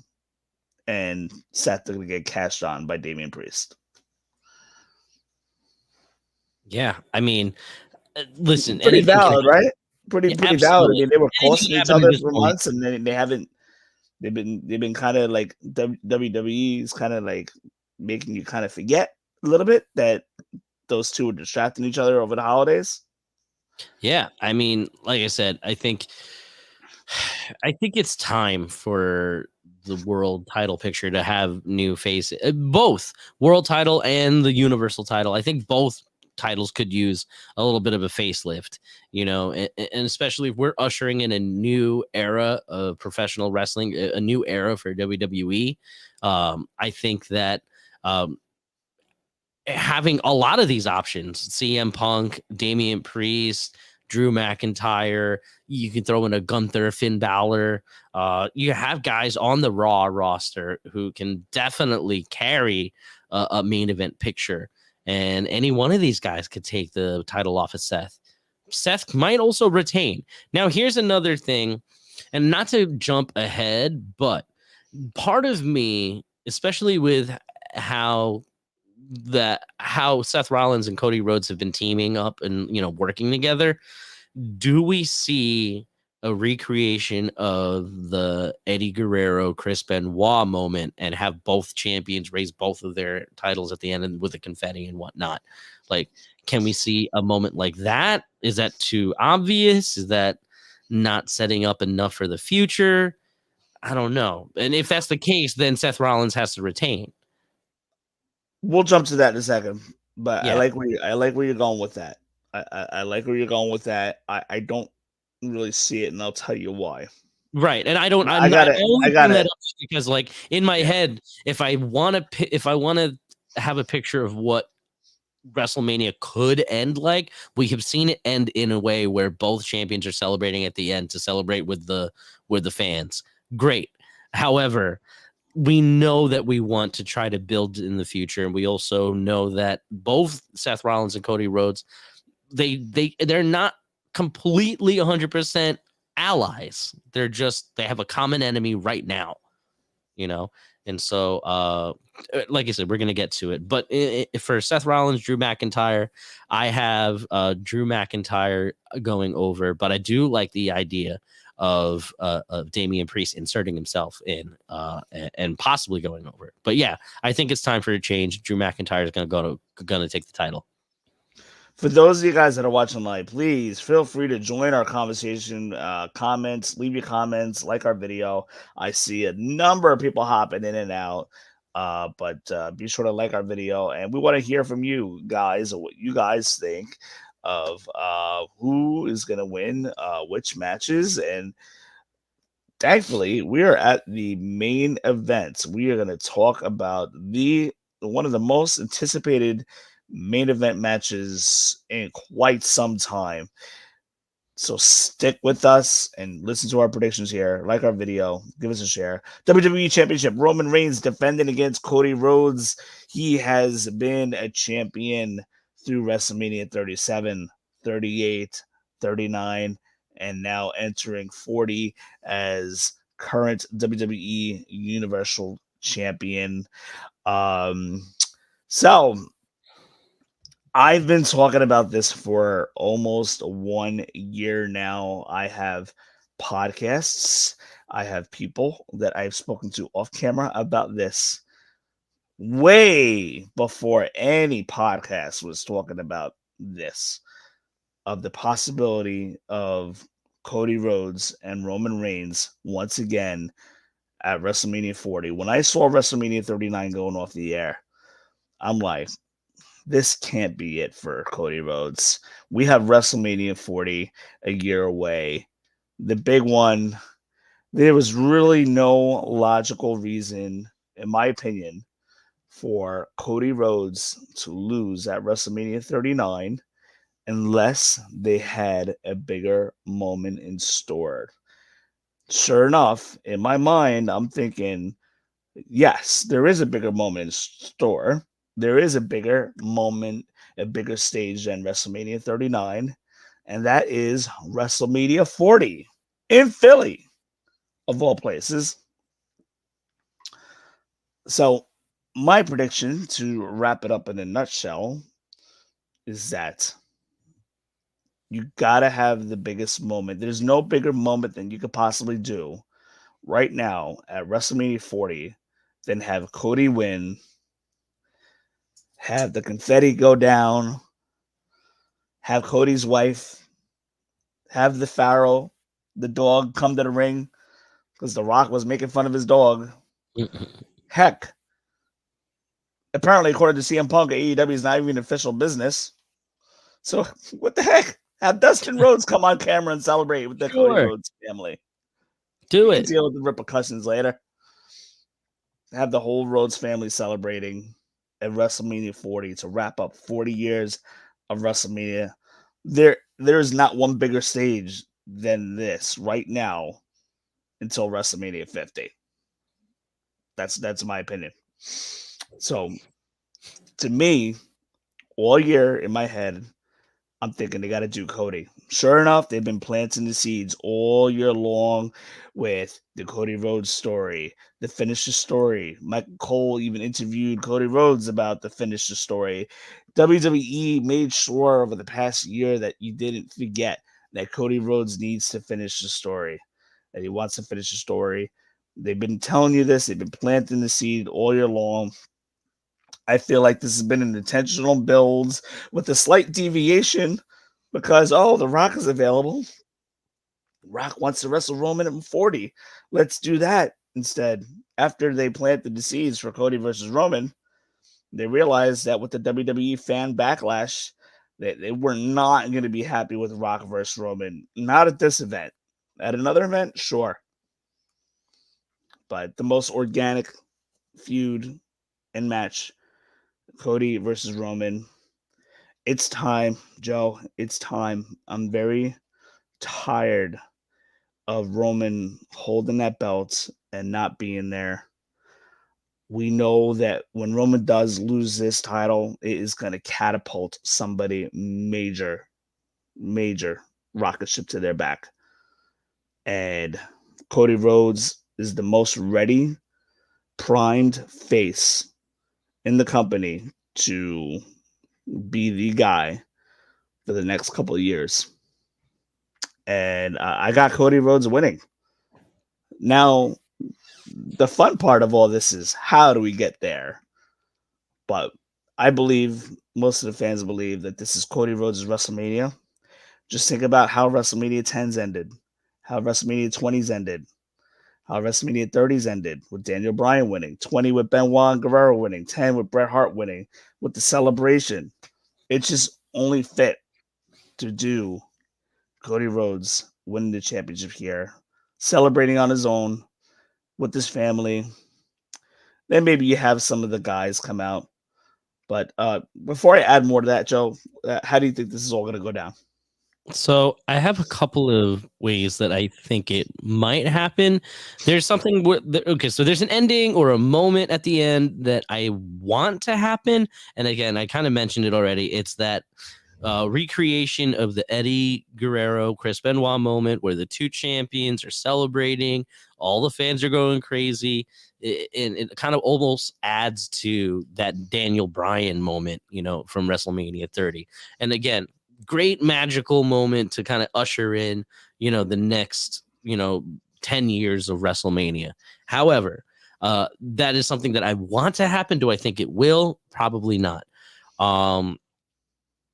and Seth are going to get cashed on by Damian Priest? Yeah, I mean, listen, Pretty anything can valid, happen. right? Pretty Yeah, pretty valid. I absolutely. mean, they were Anything costing can each happen in other this for moment. months, and then they haven't. They've been kind of like WWE's kind of like making you kind of forget a little bit that those two were distracting each other over the holidays. Yeah, I mean, like I said, I think it's time for the world title picture to have new faces, both world title and the universal title. I think both titles could use a little bit of a facelift, and especially if we're ushering in a new era of professional wrestling, a new era for WWE. I think that having a lot of these options, CM Punk, Damian Priest, Drew McIntyre, you can throw in a Gunther, Finn Balor. You have guys on the Raw roster who can definitely carry a main event picture. And any one of these guys could take the title off of Seth. Seth might also retain. Now, here's another thing, and not to jump ahead, but part of me, especially with how Seth Rollins and Cody Rhodes have been teaming up and working together, do we see a recreation of the Eddie Guerrero Chris Benoit moment and have both champions raise both of their titles at the end and with the confetti and whatnot? Like, can we see a moment like that? Is that too obvious? Is that not setting up enough for the future? I don't know. And if that's the case, then Seth Rollins has to retain. We'll jump to that in a second, but I Yeah. like where you're going with that. I like where you're going with that. I don't really see it, and I'll tell you why. Right. And I I got it. only I got bring that it. up because, like, in my head, if I want to have a picture of what WrestleMania could end like, we have seen it end in a way where both champions are celebrating at the end to celebrate with the fans. Great. However, we know that we want to try to build in the future, and we also know that both Seth Rollins and Cody Rhodes, they're not completely 100% allies. They have a common enemy right now, and so like I said, we're gonna get to it, but for Seth Rollins, Drew McIntyre, I have Drew McIntyre going over, but I do like the idea of Damian Priest inserting himself in and possibly going over. But yeah, I think it's time for a change. Drew McIntyre is gonna take the title. For those of you guys that are watching live, please feel free to join our conversation. Comments, leave your comments, like our video. I see a number of people hopping in and out, but be sure to like our video, and we want to hear from you guys what you guys think of who is going to win which matches. And thankfully, we are at the main events. We are going to talk about one of the most anticipated main event matches in quite some time. So stick with us and listen to our predictions here. Like our video, give us a share. WWE Championship, Roman Reigns defending against Cody Rhodes. He has been a champion through WrestleMania 37, 38, 39, and now entering 40 as current WWE Universal Champion. So I've been talking about this for almost 1 year now. I have podcasts. I have people that I've spoken to off camera about this way before any podcast was talking about this, of the possibility of Cody Rhodes and Roman Reigns once again at WrestleMania 40. When I saw WrestleMania 39 going off the air, I'm like, this can't be it for Cody Rhodes. We have WrestleMania 40 a year away. The big one, there was really no logical reason, in my opinion, for Cody Rhodes to lose at WrestleMania 39 unless they had a bigger moment in store. Sure enough, in my mind, I'm thinking, yes, there is a bigger moment in store. There is a bigger moment, a bigger stage than WrestleMania 39, and that is WrestleMania 40 in Philly, of all places. So, my prediction to wrap it up in a nutshell is that you got to have the biggest moment. There's no bigger moment than you could possibly do right now at WrestleMania 40 than have Cody win, have the confetti go down, have Cody's wife, have the Pharaoh, the dog, come to the ring because The Rock was making fun of his dog. Heck, apparently, according to CM Punk, AEW is not even official business. So, what the heck? Have Dustin Rhodes come on camera and celebrate with the Cody Sure. Rhodes family. Do You can it. deal with the repercussions later. Have the whole Rhodes family celebrating at WrestleMania 40 to wrap up 40 years of WrestleMania. There's not one bigger stage than this right now until WrestleMania 50. That's my opinion. So to me, all year in my head, I'm thinking they got to do Cody. Sure enough, they've been planting the seeds all year long with the Cody Rhodes story, the finisher story. Michael Cole even interviewed Cody Rhodes about the finisher story. WWE made sure over the past year that you didn't forget that Cody Rhodes needs to finish the story, that he wants to finish the story. They've been telling you this, they've been planting the seed all year long. I feel like this has been an intentional build with a slight deviation because, oh, The Rock is available. Rock wants to wrestle Roman at 40. Let's do that instead. After they planted the seeds for Cody versus Roman, they realized that with the WWE fan backlash, they were not going to be happy with Rock versus Roman. Not at this event. At another event, sure. But the most organic feud and match, Cody versus Roman. It's time, Joe. It's time. I'm very tired of Roman holding that belt and not being there. We know that when Roman does lose this title, it is going to catapult somebody major, major rocket ship to their back. And Cody Rhodes is the most ready, primed face in the company to be the guy for the next couple of years. And I got Cody Rhodes winning. Now, the fun part of all this is how do we get there? But I believe most of the fans believe that this is Cody Rhodes' WrestleMania. Just think about how WrestleMania 10s ended, how WrestleMania 20s ended, how WrestleMania 30s ended with Daniel Bryan winning, 20 with Benoit and Guerrero winning, 10 with Bret Hart winning, with the celebration. It's just only fit to do Cody Rhodes winning the championship here, celebrating on his own with his family. Then maybe you have some of the guys come out. But before I add more to that, Joe, how do you think this is all going to go down? So I have a couple of ways that I think it might happen. There's something okay, so there's an ending or a moment at the end that I want to happen. And again, I kind of mentioned it already. It's that recreation of the Eddie Guerrero, Chris Benoit moment where the two champions are celebrating, all the fans are going crazy. And it kind of almost adds to that Daniel Bryan moment, from WrestleMania 30. And again, great magical moment to kind of usher in, the next, 10 years of WrestleMania. However, that is something that I want to happen. Do I think it will? Probably not.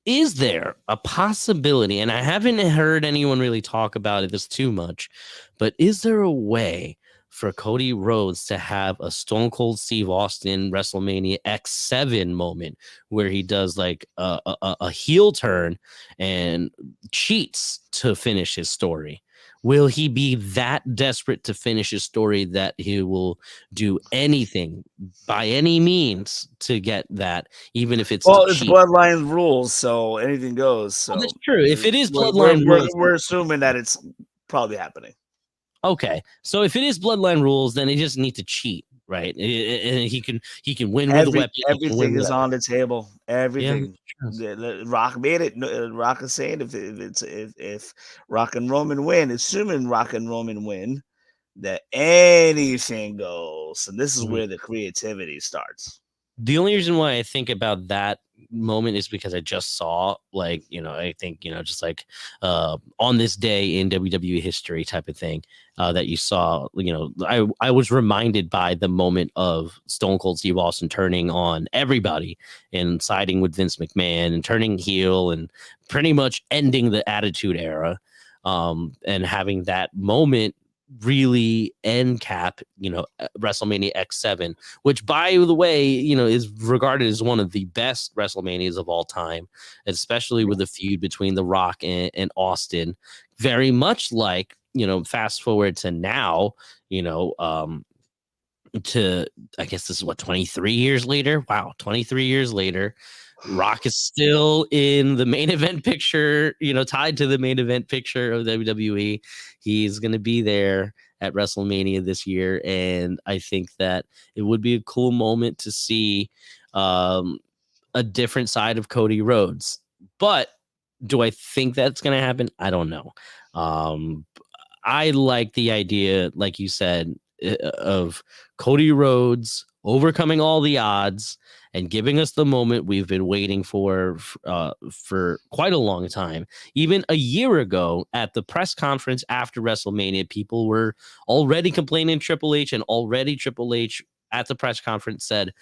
Is there a possibility, and I haven't heard anyone really talk about it this too much, but is there a way for Cody Rhodes to have a Stone Cold Steve Austin WrestleMania X7 moment where he does like a heel turn and cheats to finish his story. Will he be that desperate to finish his story that he will do anything by any means to get that, even if it's to Well, it's cheat? bloodline rules, so anything goes. Well, So that's true. If it is we're, bloodline rules, we're assuming that it's probably happening. okay. So if it is bloodline rules, then they just need to cheat, right? And he can win with a weapon. He can win Everything is whatever. on the table. Yeah. Everything. that's true. Rock made it. Rock is saying if Rock and Roman win, assuming Rock and Roman win, that anything goes. And this is Mhm. where the creativity starts. The only reason why I think about that moment is because I just saw, like, I think, just like on this day in WWE history type of thing, that you saw, I was reminded by the moment of Stone Cold Steve Austin turning on everybody and siding with Vince McMahon and turning heel and pretty much ending the Attitude Era, and having that moment really end cap, WrestleMania X7, which, by the way, is regarded as one of the best WrestleManias of all time, especially with the feud between The Rock and Austin. Very much like, fast forward to now, to, I guess this is what, 23 years later. Wow, 23 years later, Rock is still in the main event picture, tied to the main event picture of WWE. He's going to be there at WrestleMania this year. And I think that it would be a cool moment to see a different side of Cody Rhodes. But do I think that's going to happen? I don't know. I like the idea, like you said, of Cody Rhodes overcoming all the odds and giving us the moment we've been waiting for quite a long time. Even a year ago at the press conference after WrestleMania, people were already complaining Triple H, and already Triple H at the press conference said,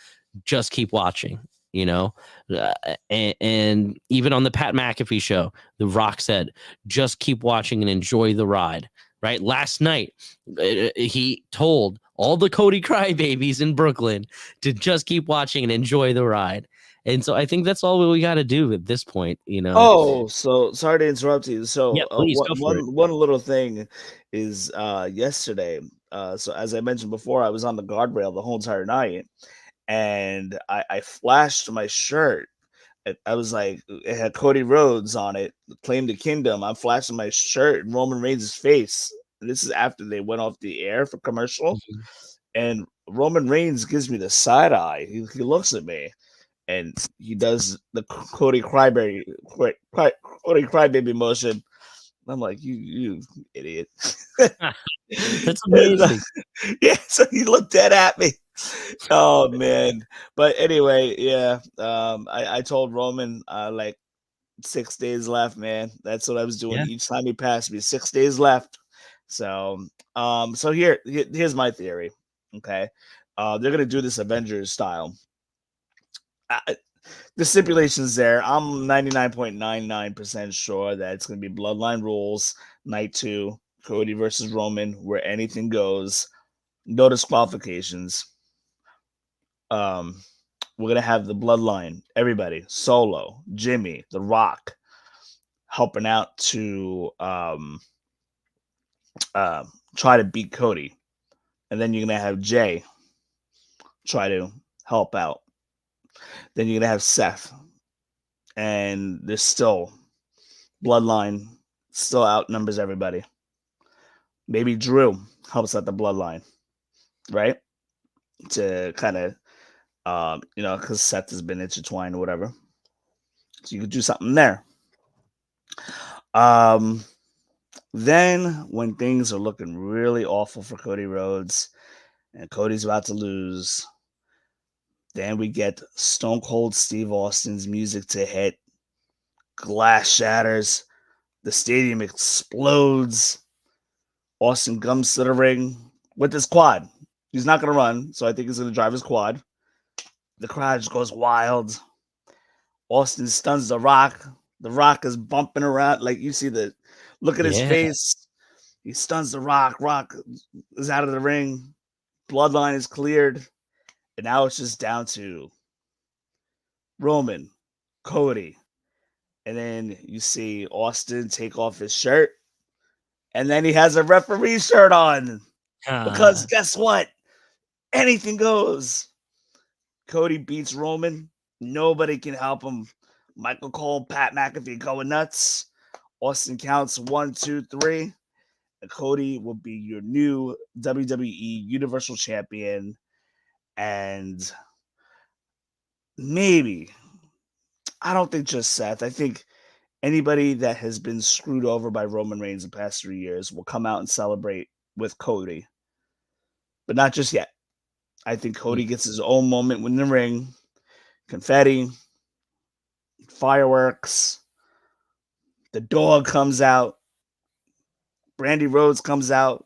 just keep watching. And even on the Pat McAfee show, The Rock said, just keep watching and enjoy the ride. Right. Last night, he told all the Cody crybabies in Brooklyn to just keep watching and enjoy the ride. And so I think that's all we got to do at this point, Oh, so sorry to interrupt you. Yeah, So please go for it. one little thing is yesterday. So as I mentioned before, I was on the guardrail the whole entire night, and I flashed my shirt. I was like, it had Cody Rhodes on it, Claim the Kingdom. I'm flashing my shirt in Roman Reigns' face. And this is after they went off the air for commercial. Mhm. And Roman Reigns gives me the side eye. He looks at me and he does the Cody Crybaby motion. I'm like, you idiot. That's amazing. Yeah, so he looked dead at me. Oh man. But anyway, yeah. I told Roman like 6 days left, man. That's what I was doing Yeah. each time he passed me. 6 days left. So so here's my theory. Okay. They're gonna do this Avengers style. The stipulations there. I'm 99.99% sure that it's gonna be bloodline rules, night 2, Cody versus Roman, where anything goes, no disqualifications. We're gonna have the bloodline, everybody, Solo, Jimmy, The Rock, helping out to try to beat Cody, and then you're gonna have Jay try to help out. Then you're gonna have Seth, and there's still bloodline still outnumbers everybody. Maybe Drew helps out the bloodline, right? To kind of because Seth has been intertwined or whatever. So you could do something there. Um, then when things are looking really awful for Cody Rhodes and Cody's about to lose, then we get Stone Cold Steve Austin's music to hit. Glass shatters, the stadium explodes. Austin comes to the ring with his quad. He's not going to run, so I think he's going to drive his quad. The crowd just goes wild. Austin stuns The Rock. The Rock is bumping around. Like, you see the look at his Yeah. face. He stuns the Rock. Rock is out of the ring. Bloodline is cleared. And now it's just down to Roman, Cody. And then you see Austin take off his shirt. And then he has a referee shirt on. Because guess what? Anything goes. Cody beats Roman. Nobody can help him. Michael Cole, Pat McAfee going nuts. Austin counts 1, 2, 3. And Cody will be your new WWE Universal Champion. And maybe, I don't think just Seth. I think anybody that has been screwed over by Roman Reigns the past 3 years will come out and celebrate with Cody. But not just yet. I think Cody gets his own moment in the ring. Confetti, fireworks, the dog comes out, Brandy Rhodes comes out,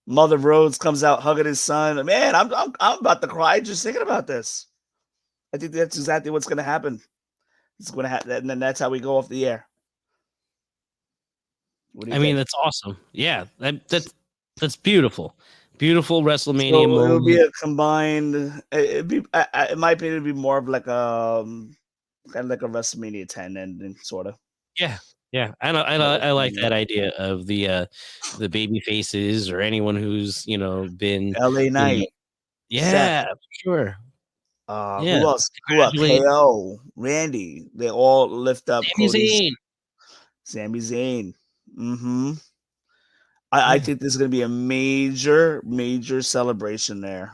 Mother Rhodes comes out hugging his son. Man, I'm about to cry just thinking about this. I think that's exactly what's going to happen. It's going to happen, and then that's how we go off the air. What do you think? That's awesome. Yeah, that's beautiful. Beautiful WrestleMania So moment. it'll be a combined. It'd be, in my opinion, it'd be more of like kind of like a WrestleMania 10 ending, sort of. Yeah. I like that idea of the baby faces or anyone who's been LA Knight. Yeah, sure. Who else? KO, Randy. They all lift up Sami Zayn. Mm-hmm. I think there's going to be a major celebration there.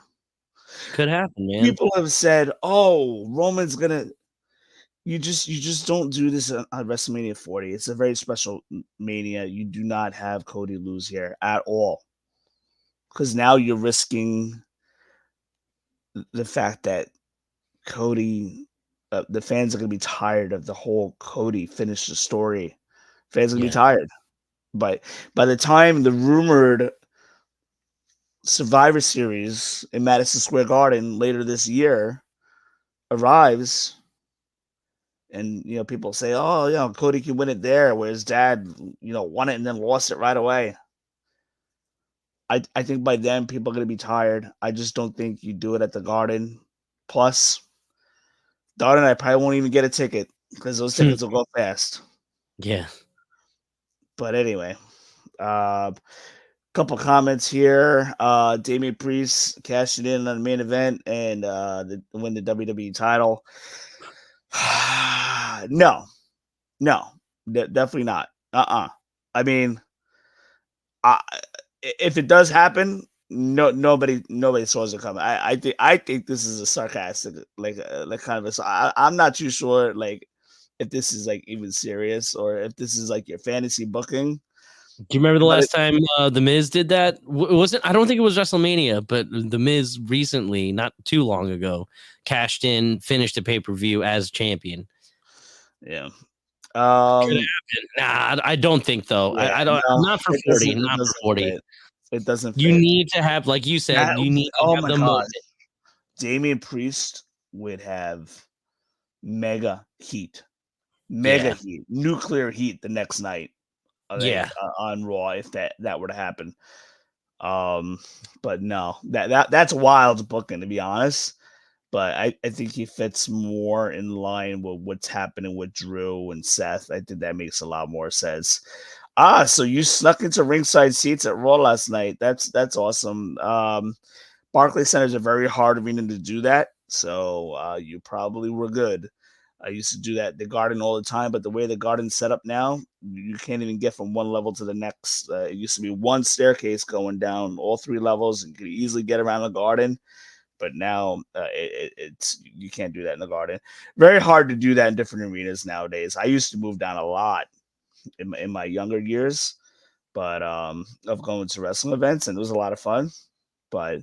Could happen, man. People have said, "Oh, Roman's gonna." You just don't do this on WrestleMania 40. It's a very special Mania. You do not have Cody lose here at all, because now you're risking the fact that Cody, the fans are going to be tired of the whole Cody finish the story. Fans are going to be tired. But by the time the rumored Survivor Series in Madison Square Garden later this year arrives, and people say, "Oh, Cody can win it there," where his dad, won it and then lost it right away. I think by then people are going to be tired. I just don't think you do it at the Garden. Plus, Don and I probably won't even get a ticket because those tickets will go fast. Yeah. But anyway, couple comments here. Damian Priest cashing in on the main event and win the WWE title. No, definitely not. I mean, if it does happen, nobody saw it coming. I think this is a sarcastic, like kind of I'm not too sure, like, if this is like even serious or if this is like your fantasy booking. Do you remember the last time The Miz did that? I don't think it was WrestleMania, but The Miz recently, not too long ago, cashed in, finished a pay-per-view as champion. Yeah. Nah, I don't think though. Yeah, I don't. Not for 40. Not for 40. It doesn't fit. You need to have, like you said, you need to have the moment. Damian Priest would have mega heat, nuclear heat the next night. On Raw if that were to happen. But no, that's wild booking, to be honest. But I think he fits more in line with what's happening with Drew and Seth. I think that makes a lot more sense. So you snuck into ringside seats at Raw last night. That's awesome. Barclays Center is a very hard arena to do that, so you probably were good. I used to do that at the Garden all the time, but the way the Garden's set up now, you can't even get from one level to the next. It used to be one staircase going down all 3 levels, and you could easily get around the Garden. But now it's you can't do that in the Garden. Very hard to do that in different arenas nowadays. I used to move down a lot in my younger years, but of going to wrestling events, and it was a lot of fun. But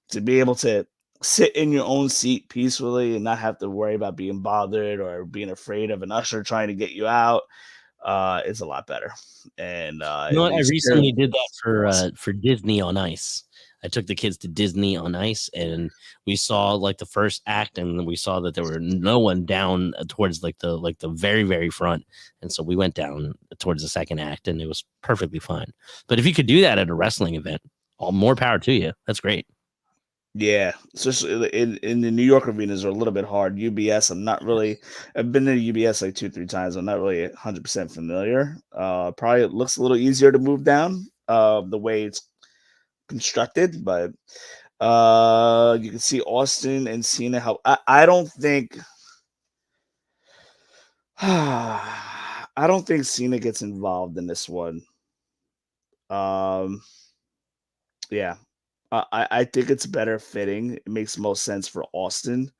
to be able to sit in your own seat peacefully and not have to worry about being bothered or being afraid of an usher trying to get you out is a lot better. And I recently did that for Disney on Ice. I took the kids to Disney on Ice, and we saw like the first act, and we saw that there were no one down towards like the very, very front. And so we went down towards the second act, and it was perfectly fine. But if you could do that at a wrestling event, all more power to you. That's great. Yeah, especially in the New York arenas are a little bit hard. UBS, I've been to UBS like 2, 3 times. I'm not really 100% familiar. Probably it looks a little easier to move down, the way it's constructed, but you can see Austin and Cena. How I don't think, I don't think Cena gets involved in this one. Um, yeah, I think it's better fitting. It makes most sense for Austin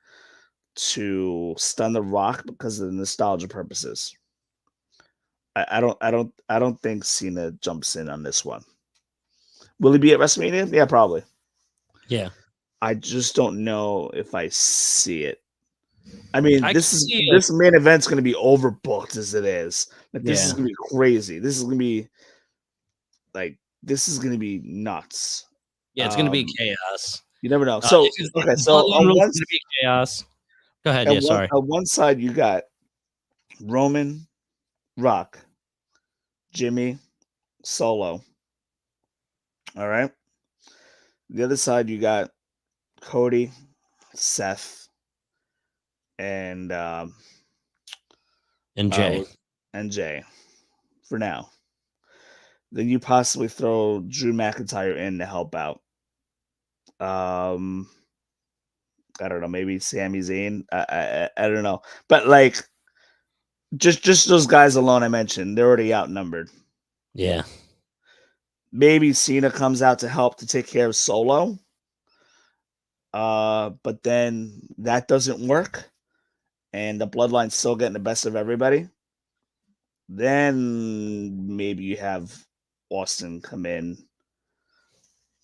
to stun the Rock because of the nostalgia purposes. I don't think Cena jumps in on this one. Will he be at WrestleMania? Yeah, probably. Yeah, I just don't know if I see it. I mean, I can see it. this main event's going to be overbooked as it is. Like, this is Yeah. going to be crazy. This is going to be this is going to be nuts. Yeah, it's gonna be Um, chaos. you never know. So okay, so Bloodline Rules is gonna be chaos. Go ahead. Yeah, sorry. on one side you got Roman, Rock, Jimmy, Solo. All right. The other side you got Cody, Seth, and And Jay. and Jay for now. Then you possibly throw Drew McIntyre in to help out. I don't know, maybe Sami Zayn. I don't know, but like just those guys alone I mentioned, they're already outnumbered. Yeah. Maybe Cena comes out to help to take care of Solo. But then that doesn't work, and the Bloodline's still getting the best of everybody. Then maybe you have Austin come in.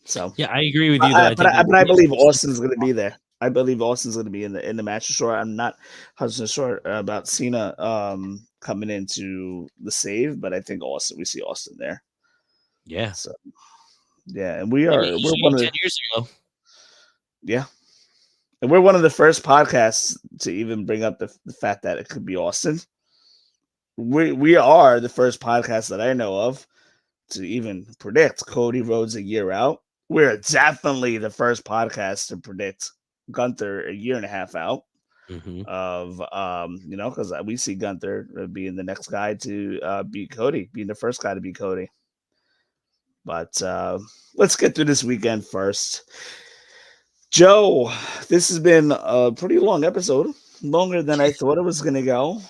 So Yeah, I agree with you though. but I believe Austin's going to be there. I believe Austin's going to be in the match. Sure, I'm not 100% sure about Cena coming into the save, but I think we see Austin there. Yeah. So yeah, and Maybe we're one of 10 the, years ago. yeah, and we're one of the first podcasts to even bring up the fact that it could be Austin. We are the first podcast that I know of to even predict Cody Rhodes a year out. We're definitely the first podcast to predict Gunther a year and a half out of because we see Gunther being the next guy to beat Cody, being the first guy to beat Cody. But let's get through this weekend first. Joe, this has been a pretty long episode, longer than I thought it was going to go,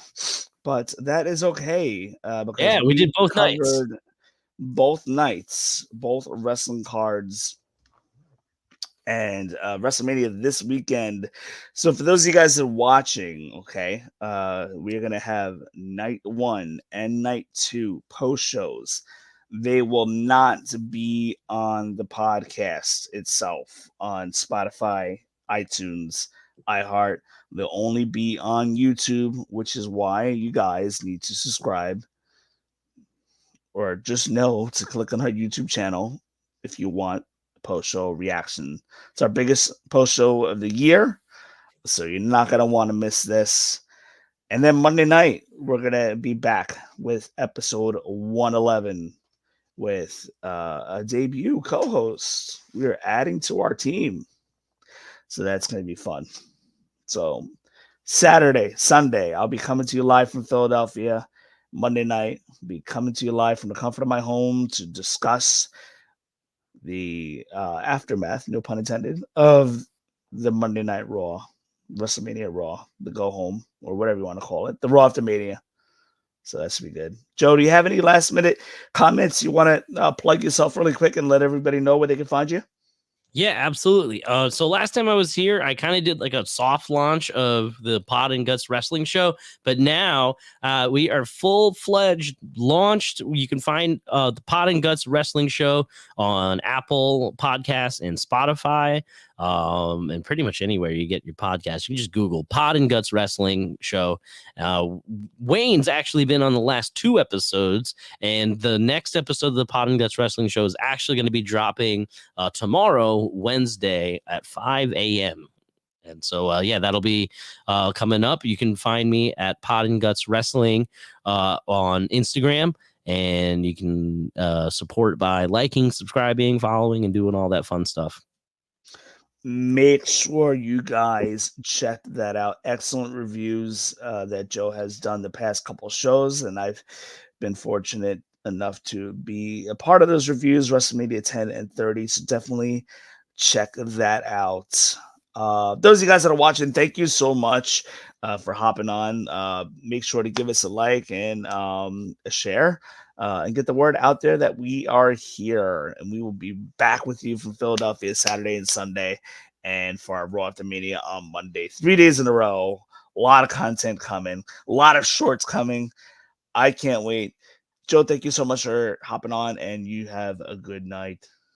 but that is okay because Yeah, we did both nights. covered both nights, both wrestling cards, and WrestleMania this weekend. So for those of you guys that are watching, okay, we're gonna have night 1 and night 2 post shows. They will not be on the podcast itself on Spotify, iTunes, iHeart. They'll only be on YouTube, which is why you guys need to subscribe or just know to click on our YouTube channel if you want post show reaction. It's our biggest post show of the year, so you're not going to want to miss this. And then Monday night, we're going to be back with episode 111 with a debut co-host. We're adding to our team, so that's going to be fun. So Saturday, Sunday, I'll be coming to you live from Philadelphia. Monday night, I'll be coming to you live from the comfort of my home to discuss the aftermath, no pun intended, of the Monday Night Raw, WrestleMania Raw, the go home, or whatever you want to call it, the Raw after Mania. So that should be good. Joe, do you have any last minute comments you want to plug yourself really quick and let everybody know where they can find you? Yeah, absolutely. So last time I was here, I kind of did like a soft launch of the Pod and Guts Wrestling Show, but now we are full-fledged launched. You can find the Pod and Guts Wrestling Show on Apple Podcasts and Spotify. and pretty much anywhere you get your podcast. You can just Google Pod and Guts Wrestling Show. Wayne's actually been on the last 2 episodes, and the next episode of the Pod and Guts Wrestling Show is actually going to be dropping tomorrow, Wednesday at 5 a.m. And so, yeah, that'll be coming up. You can find me at Pod and Guts Wrestling on Instagram, and you can support by liking, subscribing, following, and doing all that fun stuff. Make sure you guys check that out. Excellent reviews that Joe has done the past couple shows, and I've been fortunate enough to be a part of those reviews, WrestleMania 10 and 30. So definitely check that out. Those of you guys that are watching, thank you so much for hopping on. Make sure to give us a like and a share. And get the word out there that we are here, and we will be back with you from Philadelphia Saturday and Sunday, and for our Raw After Mania on Monday. 3 days in a row. A lot of content coming, a lot of shorts coming. I can't wait. Joe, thank you so much for hopping on, and you have a good night.